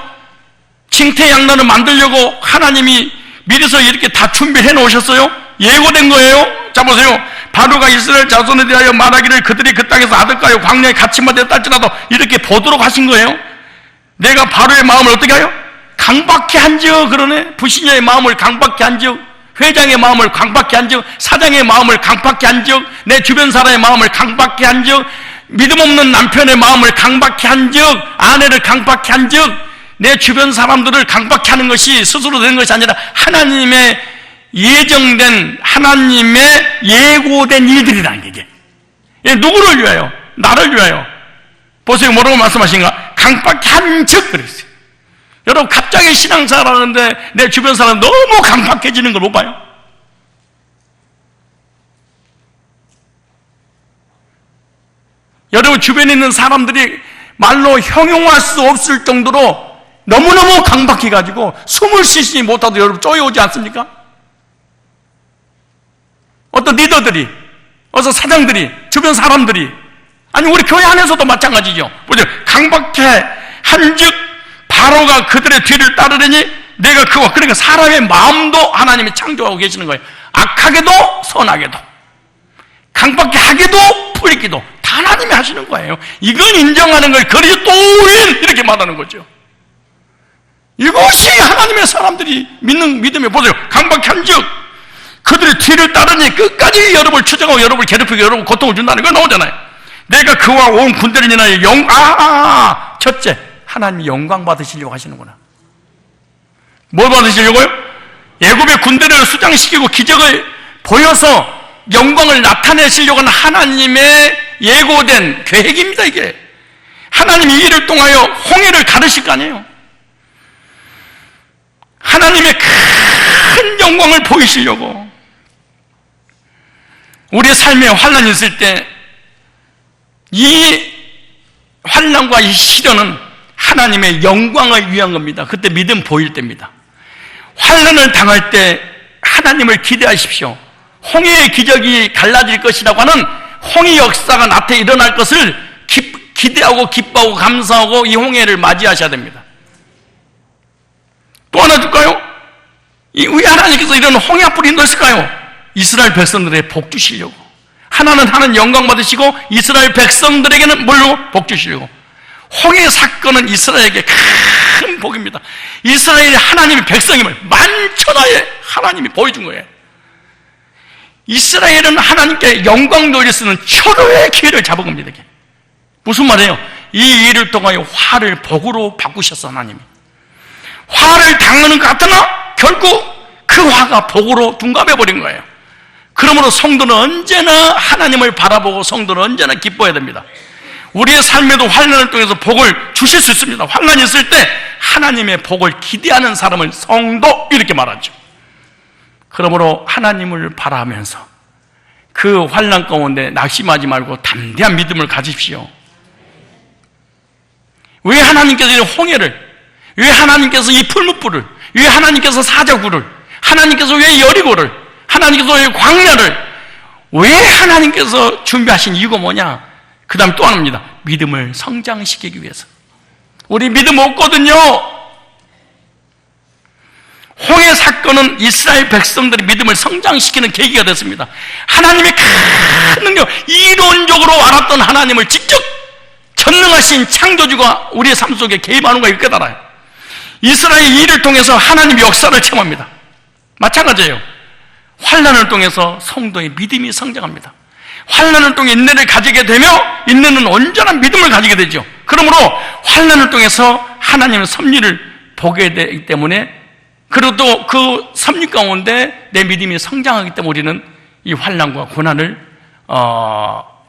칭태양단을 만들려고 하나님이 미리서 이렇게 다 준비해 놓으셨어요. 예고된 거예요. 자, 보세요. 바로가 이스라엘 자손에 대하여 말하기를 그들이 그 땅에서 아들까요 광야에 갇힌 바 되었다 할지라도 이렇게 보도록 하신 거예요. 내가 바로의 마음을 어떻게 하여? 강박케 한지어. 그러네. 불신자의 마음을 강박케 한지어, 회장의 마음을 강박케 한지어, 사장의 마음을 강박케 한지어, 내 주변 사람의 마음을 강박케 한지어, 믿음 없는 남편의 마음을 강박케 한지어, 아내를 강박케 한지어, 내 주변 사람들을 강박케 하는 것이 스스로 되는 것이 아니라 하나님의 예정된, 하나님의 예고된 일들이라는 게 이게. 누구를 위하여? 나를 위하여. 보세요. 뭐라고 말씀하신가? 강박케 한즉 그랬어요. 여러분, 갑자기 신앙생활 하는데 내 주변 사람 너무 강박해지는 걸 못 봐요? 여러분, 주변에 있는 사람들이 말로 형용할 수 없을 정도로 너무너무 강박해가지고 숨을 쉬지 못하도 여러분 쪼여오지 않습니까? 어떤 리더들이, 어떤 사장들이, 주변 사람들이, 아니 우리 교회 안에서도 마찬가지죠. 보세요. 강박해 한즉 바로가 그들의 뒤를 따르려니 내가 그와, 그러니까 사람의 마음도 하나님이 창조하고 계시는 거예요. 악하게도 선하게도, 강박케 하게도 풀리기도 다 하나님이 하시는 거예요. 이건 인정하는 거예요. 그리스도인 이렇게 말하는 거죠. 이것이 하나님의 사람들이 믿는 믿음에, 보세요. 강박케 한즉 그들의 뒤를 따르니 끝까지 여러분을 추정하고 여러분을 괴롭히고 여러분 고통을 준다는 거 나오잖아요. 내가 그와 온 군대를 인하여 첫째, 하나님이 영광 받으시려고 하시는구나. 뭘 받으시려고요? 애굽의 군대를 수장시키고 기적을 보여서 영광을 나타내시려고 하는 하나님의 예고된 계획입니다. 이게 하나님이 이 일을 통하여 홍해를 가르실 거 아니에요. 하나님의 큰 영광을 보이시려고. 우리의 삶에 환난이 있을 때 이 환난과 이 시련은 하나님의 영광을 위한 겁니다. 그때 믿음 보일 때입니다. 환난을 당할 때 하나님을 기대하십시오. 홍해의 기적이 갈라질 것이라고 하는 홍해 역사가 나타에 일어날 것을 기대하고 기뻐하고 감사하고 이 홍해를 맞이하셔야 됩니다. 또 하나 줄까요? 왜 하나님께서 이런 홍해 앞으로 인도했을까요? 이스라엘 백성들의 복 주시려고. 하나는 영광 받으시고 이스라엘 백성들에게는 뭘로? 복 주시려고. 홍해 사건은 이스라엘에게 큰 복입니다. 이스라엘이 하나님의 백성임을 만천하에 하나님이 보여준 거예요. 이스라엘은 하나님께 영광 돌릴 수 있는 철호의 기회를 잡은 겁니다. 이게. 무슨 말이에요? 이 일을 통하여 화를 복으로 바꾸셨어. 하나님이 화를 당하는 것 같으나 결국 그 화가 복으로 둔갑해버린 거예요. 그러므로 성도는 언제나 하나님을 바라보고 성도는 언제나 기뻐해야 됩니다. 우리의 삶에도 환난을 통해서 복을 주실 수 있습니다. 환난이 있을 때 하나님의 복을 기대하는 사람을 성도 이렇게 말하죠. 그러므로 하나님을 바라면서 그 환난 가운데 낙심하지 말고 담대한 믿음을 가지십시오. 왜 하나님께서 이 홍해를, 왜 하나님께서 이 풀무불을, 왜 하나님께서 사자굴을, 하나님께서 왜 여리고를, 하나님께서 왜 광야를, 왜 하나님께서 준비하신 이유가 뭐냐? 그 다음 또 하나입니다. 믿음을 성장시키기 위해서. 우리 믿음 없거든요. 홍해 사건은 이스라엘 백성들의 믿음을 성장시키는 계기가 됐습니다. 하나님의 큰 능력, 이론적으로 알았던 하나님을 직접 전능하신 창조주가 우리의 삶 속에 개입하는 걸 깨달아요. 이스라엘 일을 통해서 하나님의 역사를 체험합니다. 마찬가지예요. 환난을 통해서 성도의 믿음이 성장합니다. 환난을 통해 인내를 가지게 되며 인내는 온전한 믿음을 가지게 되죠. 그러므로 환난을 통해서 하나님의 섭리를 보게 되기 때문에, 그리고 또 그 섭리 가운데 내 믿음이 성장하기 때문에 우리는 이 환난과 고난을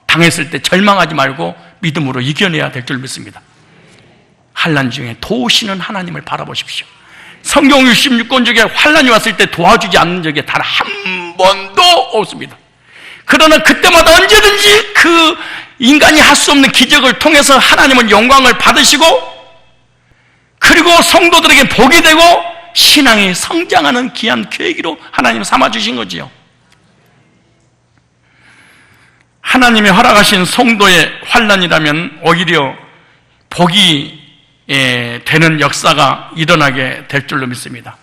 당했을 때 절망하지 말고 믿음으로 이겨내야 될 줄 믿습니다. 환난 중에 도우시는 하나님을 바라보십시오. 성경 66권 중에 환난이 왔을 때 도와주지 않는 적이 단 한 번도 없습니다. 그러나 그때마다 언제든지 그 인간이 할 수 없는 기적을 통해서 하나님은 영광을 받으시고, 그리고 성도들에게 복이 되고 신앙이 성장하는 귀한 계기로 하나님 삼아주신 거지요. 하나님이 허락하신 성도의 환난이라면 오히려 복이 되는 역사가 일어나게 될 줄로 믿습니다.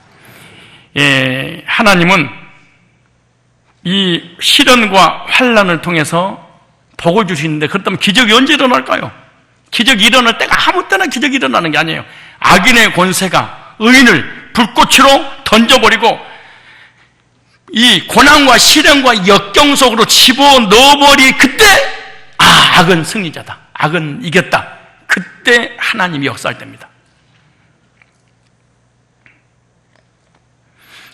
하나님은 이 시련과 환난을 통해서 복을 주시는데, 그렇다면 기적이 언제 일어날까요? 기적이 일어날 때가 아무 때나 기적이 일어나는 게 아니에요. 악인의 권세가 의인을 불꽃으로 던져버리고 이 고난과 시련과 역경 속으로 집어넣어버리, 그때 악은 승리자다, 악은 이겼다, 그때 하나님이 역사할 때입니다.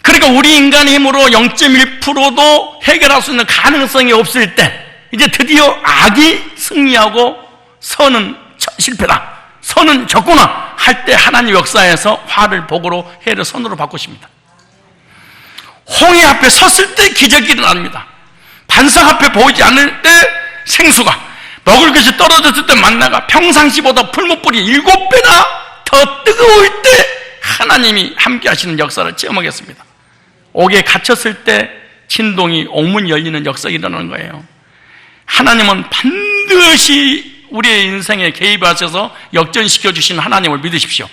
그러니까 우리 인간의 힘으로 0.1%도 해결할 수 있는 가능성이 없을 때 이제 드디어 악이 승리하고 선은 실패다, 선은 적구나 할 때 하나님 역사에서 화를 복으로, 해를 선으로 바꾸십니다. 홍해 앞에 섰을 때 기적이 일어납니다. 반석 앞에 보이지 않을 때 생수가, 먹을 것이 떨어졌을 때 만나가 평상시보다 풀무불이 7배나 더 뜨거울 때 하나님이 함께 하시는 역사를 체험하겠습니다. 옥에 갇혔을 때 진동이 옥문이 열리는 역사가 일어나는 거예요. 하나님은 반드시 우리의 인생에 개입하셔서 역전시켜 주시는 하나님을 믿으십시오.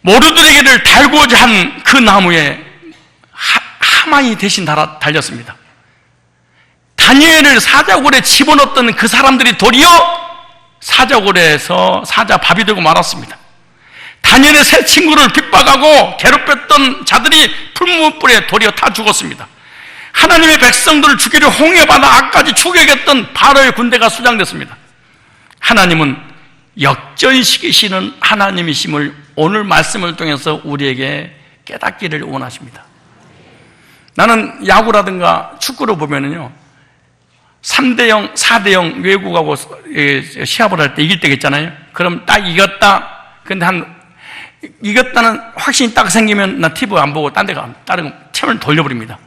모르드레게를 달고자 한 그 나무에 하만이 대신 달렸습니다. 다니엘을 사자굴에 집어넣었던 그 사람들이 도리어 사자굴에서 사자 밥이 되고 말았습니다. 다니엘의 세 친구를 핍박하고 괴롭혔던 자들이 풀무불에 도리어 다 죽었습니다. 하나님의 백성들을 죽이려 홍해바다 앞까지 추격했던 바로의 군대가 수장됐습니다. 하나님은 역전시키시는 하나님이심을 오늘 말씀을 통해서 우리에게 깨닫기를 원하십니다. 나는 야구라든가 축구를 보면은요, 3대0, 4대0 외국하고 시합을 할 때 이길 때가 있잖아요. 그럼 딱 이겼다. 근데 이겼다는 확신이 딱 생기면 나 TV 안 보고 딴 데 가, 다른 채널 돌려버립니다.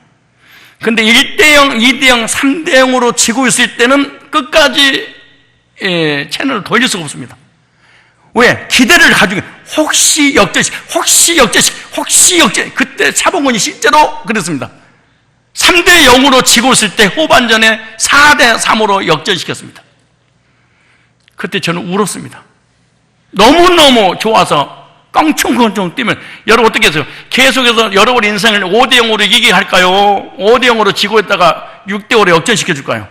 근데 1대0, 2대0, 3대0으로 지고 있을 때는 끝까지 채널을 돌릴 수가 없습니다. 왜? 기대를 가지고 혹시 역전식, 혹시 역전식, 혹시 역전. 그때 차범근이 실제로 그랬습니다. 3대0으로 지고 있을 때 후반전에 4대3으로 역전시켰습니다. 그때 저는 울었습니다. 너무너무 좋아서 껑충껑충 뛰면, 여러분 어떻게 해서요? 계속해서 여러분 인생을 5대0으로 이기게 할까요? 5대0으로 지고 있다가 6대5로 역전시켜 줄까요?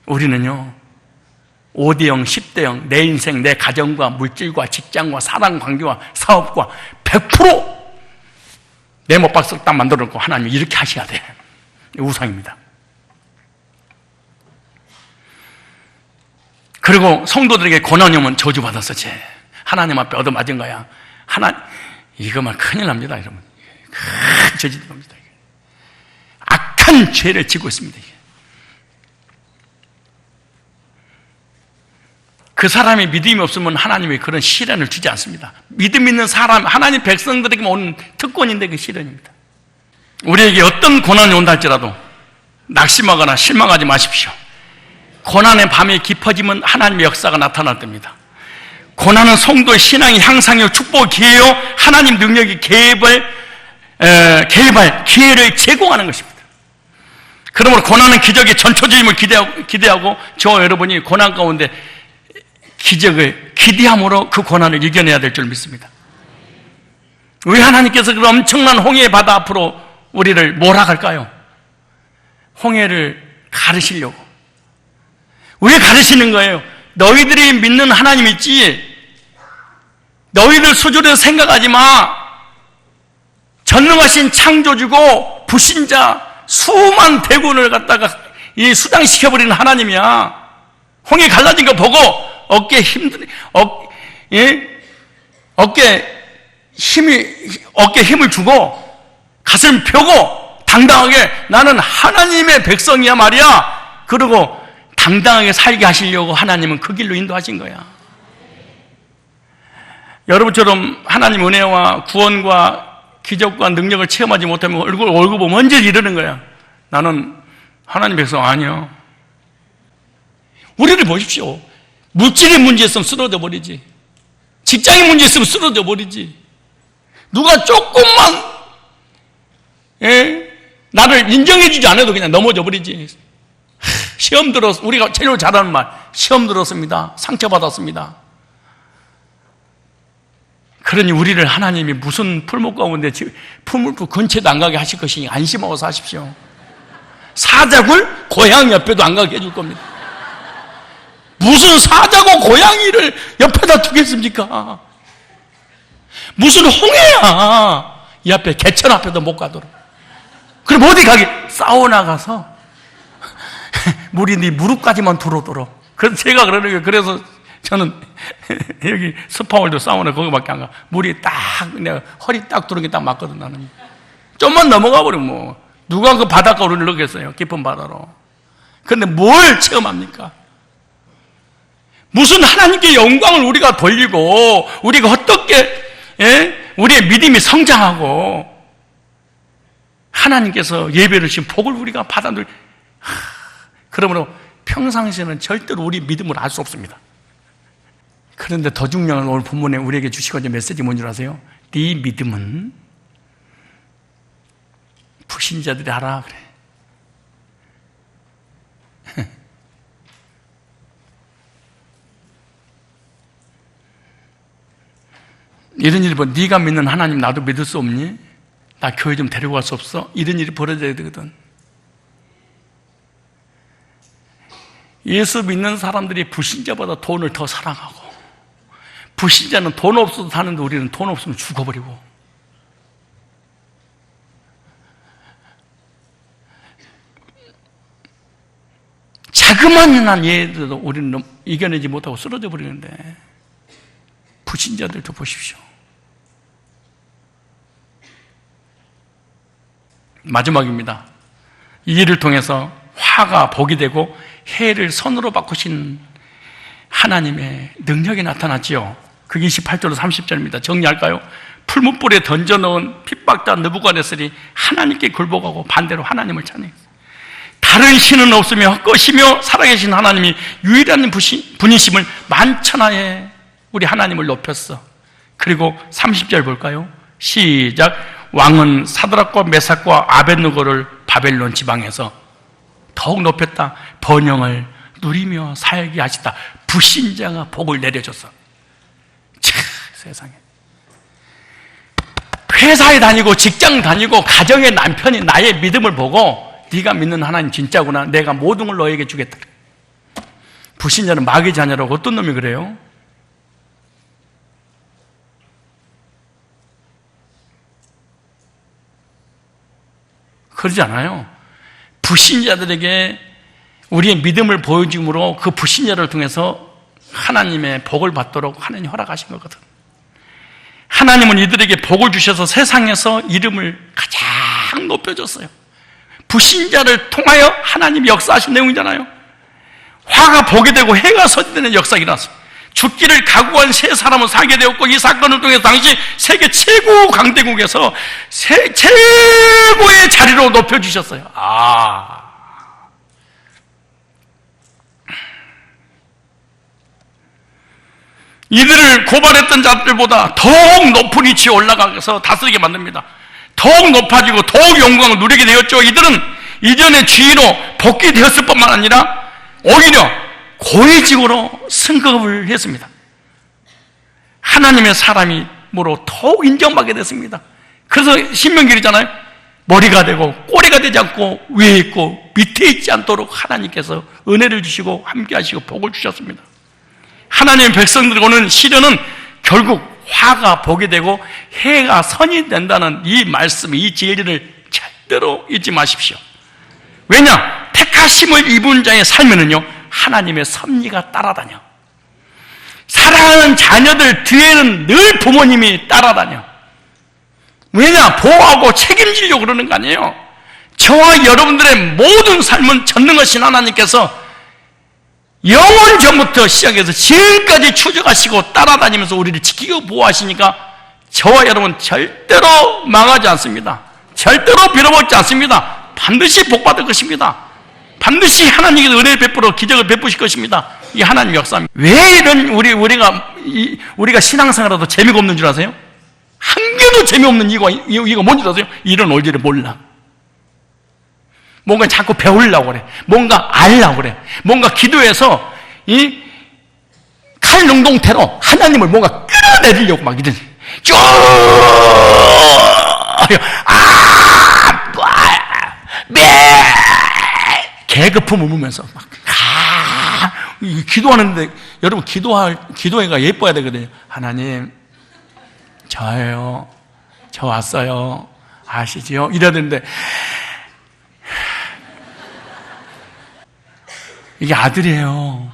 우리는요, 5대0, 10대0, 내 인생, 내 가정과 물질과 직장과 사랑 관계와 사업과 100% 내 못박석 딱 만들어 놓고 하나님 이렇게 하셔야 돼. 우상입니다. 그리고 성도들에게 고난이 오면 저주받았어, 쟤. 하나님 앞에 얻어맞은 거야. 이거만 큰일 납니다, 여러분. 큰 죄짓는 겁니다. 악한 죄를 지고 있습니다. 그 사람이 믿음이 없으면 하나님이 그런 시련을 주지 않습니다. 믿음 있는 사람, 하나님 백성들에게 오는 특권인데 그 시련입니다. 우리에게 어떤 고난이 온다 할지라도 낙심하거나 실망하지 마십시오. 고난의 밤이 깊어지면 하나님의 역사가 나타날 때입니다. 고난은 성도의 신앙의 향상이요, 축복의 기회요, 하나님 능력이 개발 기회를 제공하는 것입니다. 그러므로 고난은 기적의 전초주임을 기대하고 저와 여러분이 고난 가운데 기적을 기대함으로 그 고난을 이겨내야 될 줄 믿습니다. 왜 하나님께서 그 엄청난 홍해의 바다 앞으로 우리를 몰아갈까요? 홍해를 가르시려고. 왜 가르시는 거예요? 너희들이 믿는 하나님 있지, 너희들 수준에서 생각하지 마. 전능하신 창조주고 불신자 수만 대군을 갖다가 이 수장시켜버리는 하나님이야. 홍해 갈라진 거 보고 어깨에 힘을 주고 가슴 펴고 당당하게 나는 하나님의 백성이야 말이야. 그러고 당당하게 살게 하시려고 하나님은 그 길로 인도하신 거야. 여러분처럼 하나님 은혜와 구원과 기적과 능력을 체험하지 못하면 얼굴 보면 언제 이러는 거야. 나는 하나님 백성 아니야. 우리를 보십시오. 물질의 문제 있으면 쓰러져 버리지. 직장의 문제 있으면 쓰러져 버리지. 누가 조금만 나를 인정해 주지 않아도 그냥 넘어져 버리지. 시험 우리가 제일 잘하는 말, 시험 들었습니다. 상처받았습니다. 그러니 우리를 하나님이 무슨 풀목 가운데 풀물부 근처에도 안 가게 하실 것이니 안심하고 사십시오. 사자굴 고양이 옆에도 안 가게 해줄 겁니다. 무슨 사자고 고양이를 옆에다 두겠습니까? 무슨 홍해야. 이 앞에 개천 앞에도 못 가도록. 그럼 어디 가게? 사우나 가서 물이 네 무릎까지만 들어오도록. 그래서 제가 그러는 거예요. 그래서 저는 여기 스파월드 사우나 거기밖에 안 가. 물이 딱 내가 허리 딱 들어오는 게 딱 맞거든. 나는 좀만 넘어가 버리면 뭐 누가 그 바닷가로 우리를 넣겠어요. 깊은 바다로. 그런데 뭘 체험합니까? 무슨 하나님께 영광을 우리가 돌리고 우리가 어떻게 우리의 믿음이 성장하고 하나님께서 예배를 주신 복을 우리가 받아들. 그러므로 평상시에는 절대로 우리 믿음을 알 수 없습니다. 그런데 더 중요한 오늘 본문에 우리에게 주시고자 메시지 뭔지 아세요? 네 믿음은 불신자들이 하라 그래. 이런 일이 네가 믿는 하나님 나도 믿을 수 없니? 나 교회 좀 데리고 갈 수 없어? 이런 일이 벌어져야 되거든. 예수 믿는 사람들이 불신자보다 돈을 더 사랑하고, 불신자는 돈 없어도 사는데 우리는 돈 없으면 죽어버리고, 자그마한 예들도 우리는 이겨내지 못하고 쓰러져 버리는데 불신자들도 보십시오. 마지막입니다. 이 일을 통해서 화가 복이 되고 해를 선으로 바꾸신 하나님의 능력이 나타났지요. 그게 28절로 30절입니다. 정리할까요? 풀무불에 던져넣은 핍박자 느부갓네살이 하나님께 굴복하고 반대로 하나님을 찬양했어요. 다른 신은 없으며 헛것이며 살아계신 하나님이 유일한 분이심을 만천하에 우리 하나님을 높였어. 그리고 30절 볼까요? 시작. 왕은 사드락과 메삭과 아벳느고를 바벨론 지방에서 더욱 높였다. 번영을 누리며 살게 하시다. 불신자가 복을 내려줬어. 참, 세상에. 회사에 다니고 직장 다니고 가정의 남편이 나의 믿음을 보고 네가 믿는 하나님 진짜구나. 내가 모든 걸 너에게 주겠다. 불신자는 마귀 자녀라고 어떤 놈이 그래요? 그러지 않아요. 불신자들에게 우리의 믿음을 보여줌으로 그 불신자를 통해서 하나님의 복을 받도록 하나님이 허락하신 거거든. 하나님은 이들에게 복을 주셔서 세상에서 이름을 가장 높여줬어요. 불신자를 통하여 하나님이 역사하신 내용이잖아요. 화가 복이 되고 해가 서지되는 역사가 일어났어요. 죽기를 각오한 세 사람은 살게 되었고, 이 사건을 통해서 당시 세계 최고 강대국에서 최고의 자리로 높여주셨어요. 이들을 고발했던 자들보다 더욱 높은 위치에 올라가서 다스리게 만듭니다. 더욱 높아지고 더욱 영광을 누리게 되었죠. 이들은 이전의 주인으로 복귀되었을 뿐만 아니라 오히려 고위직으로 승급을 했습니다. 하나님의 사람이므로 더욱 인정받게 됐습니다. 그래서 신명기잖아요. 머리가 되고 꼬리가 되지 않고 위에 있고 밑에 있지 않도록 하나님께서 은혜를 주시고 함께 하시고 복을 주셨습니다. 하나님의 백성들이 오는 시련은 결국 화가 복이 되고 해가 선이 된다는 이 말씀, 이 진리를 절대로 잊지 마십시오. 왜냐? 택하심을 입은 자의 삶에는요, 하나님의 섭리가 따라다녀. 사랑하는 자녀들 뒤에는 늘 부모님이 따라다녀. 왜냐? 보호하고 책임지려고 그러는 거 아니에요. 저와 여러분들의 모든 삶은 전능하신 하나님께서 영원 전부터 시작해서 지금까지 추적하시고 따라다니면서 우리를 지키고 보호하시니까 저와 여러분 절대로 망하지 않습니다. 절대로 빌어먹지 않습니다. 반드시 복받을 것입니다. 반드시 하나님께서 은혜를 베풀어 기적을 베푸실 것입니다. 이 하나님 역사입니다. 왜 이런 우리가 신앙생활하도 재미가 없는 줄 아세요? 한 개도 재미없는 이유가 뭔지 아세요? 이런 원리를 몰라. 뭔가 자꾸 배우려고 그래. 뭔가 알려고 그래. 뭔가 기도해서 이 칼농동태로 하나님을 뭔가 끌어내리려고 막 이런 쭉 개거품을 물면서 막 기도하는데, 여러분 기도회가 예뻐야 되거든요. 하나님 저예요. 저 왔어요. 아시지요? 이래야 되는데 이게 아들이에요.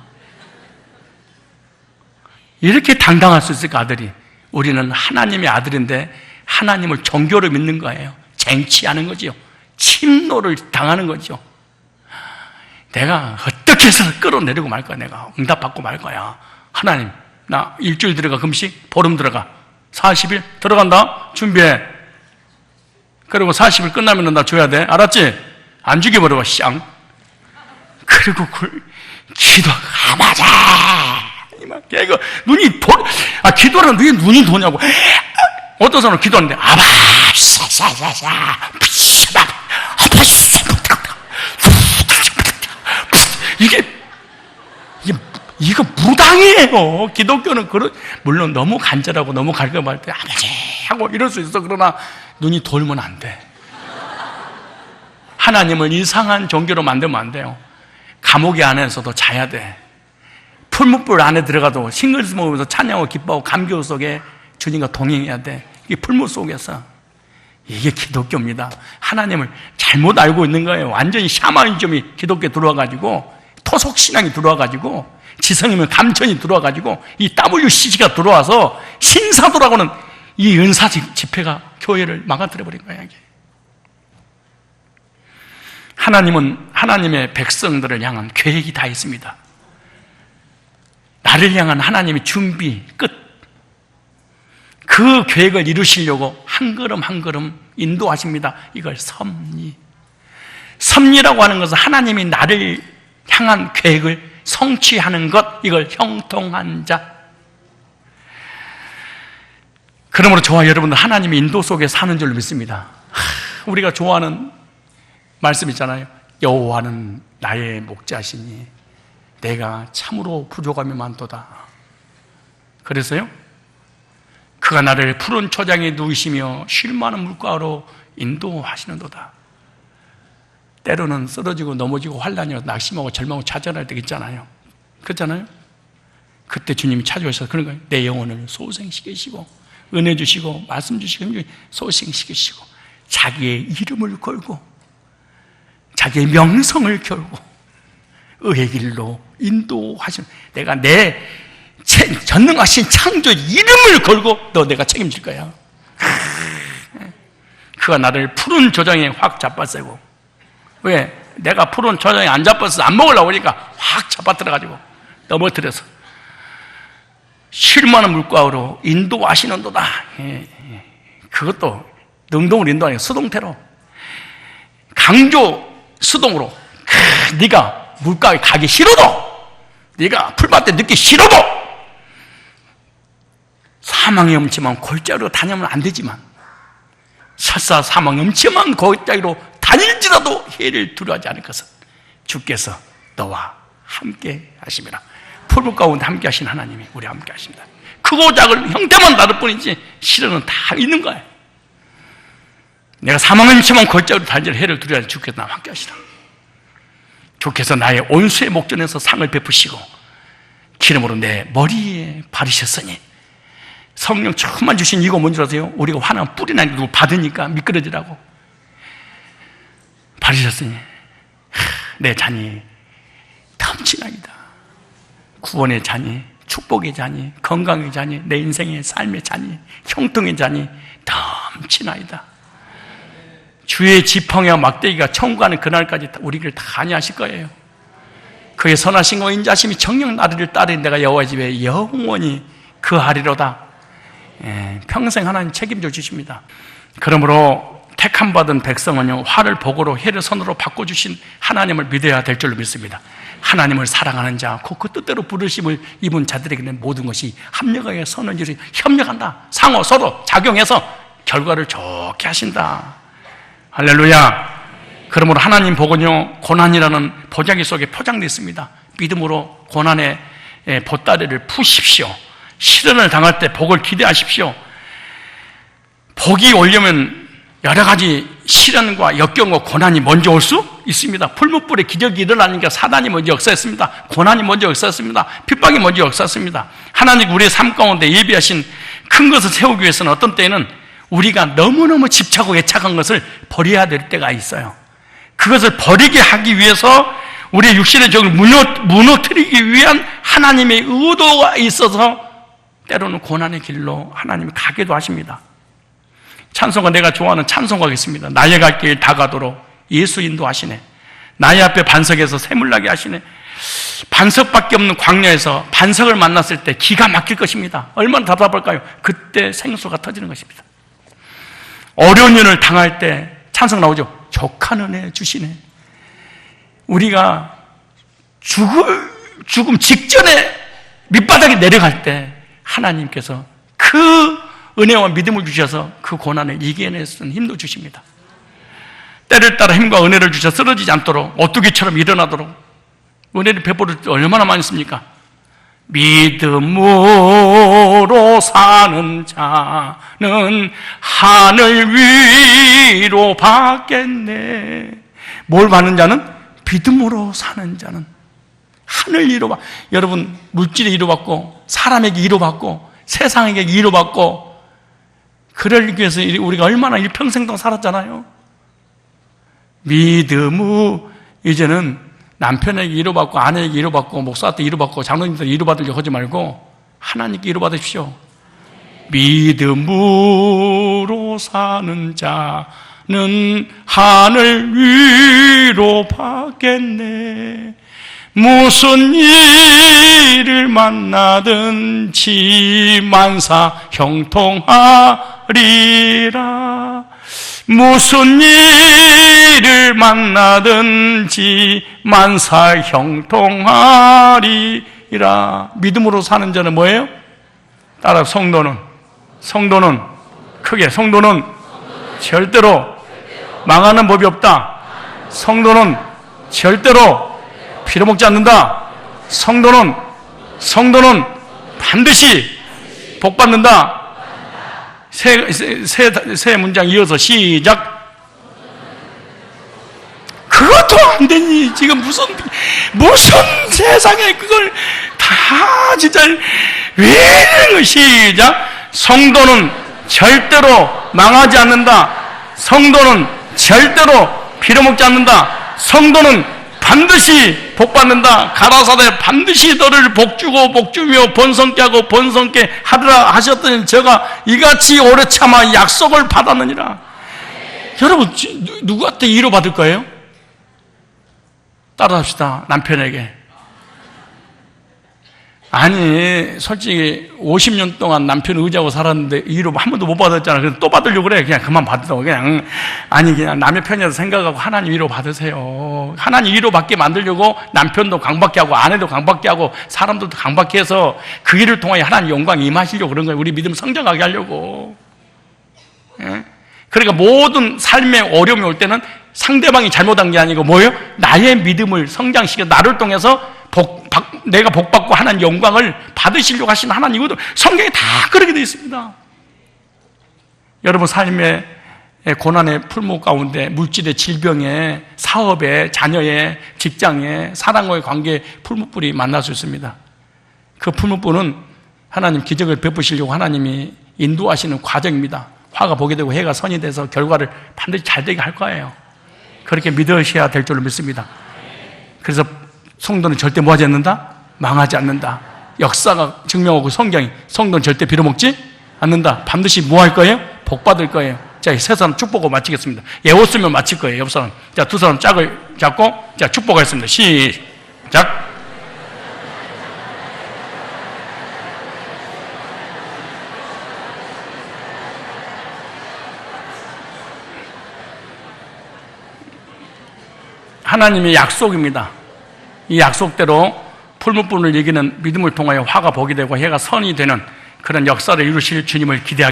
이렇게 당당할 수 있을까, 아들이? 우리는 하나님의 아들인데 하나님을 종교로 믿는 거예요. 쟁취하는 거지요. 침노를 당하는 거죠. 내가 어떻게 해서 끌어내리고 말 거야. 내가 응답받고 말 거야. 하나님, 나 일주일 들어가 금식, 보름 들어가, 40일 들어간다. 준비해. 그리고 40일 끝나면 나 줘야 돼. 알았지? 안 죽여버려, 쌍. 그리고 기도, 맞아! 걔가 기도하는 눈이 도냐고. 어떤 사람은 기도하는데, 이거 무당이에요. 기독교는 물론 너무 간절하고 너무 갈급할 때, 아버지! 하고 이럴 수 있어. 그러나 눈이 돌면 안 돼. 하나님을 이상한 종교로 만들면 안 돼요. 감옥의 안에서도 자야 돼. 풀무불 안에 들어가도 싱글스 먹으면서 찬양하고 기뻐하고 감격 속에 주님과 동행해야 돼. 이 풀무 속에서. 이게 기독교입니다. 하나님을 잘못 알고 있는 거예요. 완전히 샤머니즘이 기독교에 들어와가지고, 토속신앙이 들어와가지고, 지성이면 감천이 들어와가지고, 이 WCC가 들어와서 신사도라고는 이 은사 집회가 교회를 망가뜨려버린 거예요. 이게. 하나님은 하나님의 백성들을 향한 계획이 다 있습니다. 나를 향한 하나님의 준비 끝. 그 계획을 이루시려고 한 걸음 한 걸음 인도하십니다. 이걸 섭리. 섭리라고 하는 것은 하나님이 나를 향한 계획을 성취하는 것, 이걸 형통한 자. 그러므로 저와 여러분들 하나님의 인도 속에 사는 줄 믿습니다. 우리가 좋아하는 말씀 있잖아요. 여호와는 나의 목자시니 내가 참으로 부족함이 많도다. 그래서요, 그가 나를 푸른 초장에 누이시며 쉴 만한 물가로 인도하시는도다. 때로는 쓰러지고 넘어지고 환난이고 낙심하고 절망하고 좌절할 때 있잖아요. 그렇잖아요. 그때 주님이 찾아오셔서 그런 거예요. 내 영혼을 소생시키시고 은혜 주시고 말씀 주시고 소생시키시고 자기의 이름을 걸고 자기의 명성을 걸고 의의 길로 인도하시는, 내가 내 전능하신 창조의 이름을 걸고 내가 책임질 거야. 그가 나를 푸른 조장에 확 잡아세고, 왜? 내가 푸른 조장에 안 잡아서 안 먹으려고 하니까 확 잡아들어가지고 넘어뜨려서 실만한 물가로 인도하시는도다. 그것도 능동으로 인도 아니고 수동태로, 강조 수동으로. 네가 물가에 가기 싫어도, 네가 풀밭에 늦기 싫어도, 사망의 엄침한 골짜기로 다니면 안 되지만, 설사 사망의 엄침한 골짜기로 다닐지라도 해를 두려워하지 않을 것은 주께서 너와 함께 하심이라. 풀물 가운데 함께 하신 하나님이 우리와 함께 하십니다. 크고 작은 형태만 다를 뿐이지 실현은 다 있는 거예요. 내가 사망의 엄침한 골짜기로 다니는 해를 두려워하지 주께서 나와 함께 하시라. 주께서 나의 온수의 목전에서 상을 베푸시고 기름으로 내 머리에 바르셨으니, 성령 처음만 주신 이거 뭔지 아세요? 우리가 화나면 뿌리나 누구 받으니까 미끄러지라고 바르셨으니 내 잔이 넘치나이다. 구원의 잔이, 축복의 잔이, 건강의 잔이, 내 인생의 삶의 잔이, 형통의 잔이 넘치나이다. 주의 지팡이와 막대기가 천국 가는 그날까지 우리를 다 안위하실 거예요. 그의 선하심과 인자심이 정녕 나를 따르는 내가 여호와 집에 영원히 거하리로다. 평생 하나님 책임져 주십니다. 그러므로 택함 받은 백성은요, 화를 복으로 해를 선으로 바꿔주신 하나님을 믿어야 될 줄로 믿습니다. 하나님을 사랑하는 자, 그 뜻대로 부르심을 입은 자들에게는 모든 것이 합력하게 선을 이루어 협력한다. 상호 서로 작용해서 결과를 좋게 하신다. 할렐루야. 그러므로 하나님 복은요, 고난이라는 보자기 속에 포장되어 있습니다. 믿음으로 고난의 보따리를 푸십시오. 시련을 당할 때 복을 기대하십시오. 복이 오려면 여러 가지 시련과 역경과 고난이 먼저 올 수 있습니다. 풀무불에 기적이 일어나니까 사단이 먼저 역사했습니다. 고난이 먼저 역사했습니다. 핍박이 먼저 역사했습니다. 하나님 우리의 삶 가운데 예비하신 큰 것을 세우기 위해서는 어떤 때에는 우리가 너무너무 집착하고 애착한 것을 버려야 될 때가 있어요. 그것을 버리게 하기 위해서 우리의 육신의 적을 무너뜨리기 위한 하나님의 의도가 있어서 때로는 고난의 길로 하나님이 가기도 하십니다. 찬송가, 내가 좋아하는 찬송가가 있습니다. 나의 갈 길 다가도록 예수 인도하시네. 나의 앞에 반석에서 샘물나게 하시네. 반석밖에 없는 광야에서 반석을 만났을 때 기가 막힐 것입니다. 얼마나 답답할까요? 그때 생수가 터지는 것입니다. 어려운 일을 당할 때 찬송 나오죠. 족한 은혜 주시네. 우리가 죽음 직전에 밑바닥에 내려갈 때 하나님께서 그 은혜와 믿음을 주셔서 그 고난을 이겨낼 수 있는 힘도 주십니다. 때를 따라 힘과 은혜를 주셔서 쓰러지지 않도록 오뚜기처럼 일어나도록 은혜를 베풀을 때 얼마나 많이 씁니까? 믿음으로 사는 자는 하늘 위로 받겠네. 뭘 받는 자는? 믿음으로 사는 자는 하늘 위로 받. 여러분, 물질에 위로받고 사람에게 위로받고 세상에게 위로받고 그러기 위해서 우리가 얼마나 일평생 동안 살았잖아요. 믿음으로 이제는 남편에게 위로받고 아내에게 위로받고 목사한테 위로받고 장로님한테 위로받으려고 하지 말고 하나님께 위로받으십시오. 믿음으로 사는 자는 하늘 위로 받겠네. 무슨 일을 만나든지 만사 형통하리라. 무슨 일을 만나든지 만사 형통하리라. 믿음으로 사는 자는 뭐예요? 따라 성도는 크게 성도는 절대로 망하는 법이 없다. 성도는 절대로 빌어먹지 않는다. 성도는 반드시 복받는다. 세 문장 이어서 시작. 그것도 안 되니 지금 무슨 세상에 그걸 다 진짜 왜 이러는 거야. 시작. 성도는 절대로 망하지 않는다. 성도는 절대로 빌어먹지 않는다. 성도는 반드시 복받는다. 가라사대 반드시 너를 복주고 복주며 번성케 하고 번성케 하리라 하셨더니 제가 이같이 오래 참아 약속을 받았느니라. 여러분, 누구한테 위로받을 거예요? 따라합시다. 남편에게. 아니, 솔직히 50년 동안 남편 의지하고 살았는데 위로 한 번도 못 받았잖아. 그래서 또 받으려고 그래. 그냥 그만 받어. 그냥 남의 편에서 생각하고 하나님 위로 받으세요. 하나님 위로 받게 만들려고 남편도 강받게 하고 아내도 강받게 하고 사람들도 강받게 해서 그 일을 통하여 하나님 영광이 임하시려고 그런 거예요. 우리 믿음 성장하게 하려고. 예? 그러니까 모든 삶의 어려움이 올 때는 상대방이 잘못한 게 아니고 뭐예요? 나의 믿음을 성장시켜 나를 통해서 내가 복받고 하나님 영광을 받으시려고 하시는 하나님이거든. 성경에 다 그렇게 되어 있습니다. 여러분 삶의 고난의 풀무 가운데 물질의 질병에 사업에 자녀에 직장에 사랑과의 관계에 풀무불이 만날 수 있습니다. 그 풀무불은 하나님 기적을 베푸시려고 하나님이 인도하시는 과정입니다. 화가 보게 되고 해가 선이 돼서 결과를 반드시 잘 되게 할 거예요. 그렇게 믿으셔야 될 줄로 믿습니다. 그래서 성도는 절대 뭐하지 않는다? 망하지 않는다. 역사가 증명하고 성도는 절대 빌어먹지 않는다. 반드시 뭐 할 거예요? 복 받을 거예요. 자, 세 사람 축복하고 마치겠습니다. 예, 웃으면 마칠 거예요. 옆 사람. 자, 두 사람 짝을 잡고 자, 축복하겠습니다. 시작. 하나님의 약속입니다. 이 약속대로 풀무불을 이기는 믿음을 통하여 화가 복이 되고 해가 선이 되는 그런 역사를 이루실 주님을 기대하겠습니다.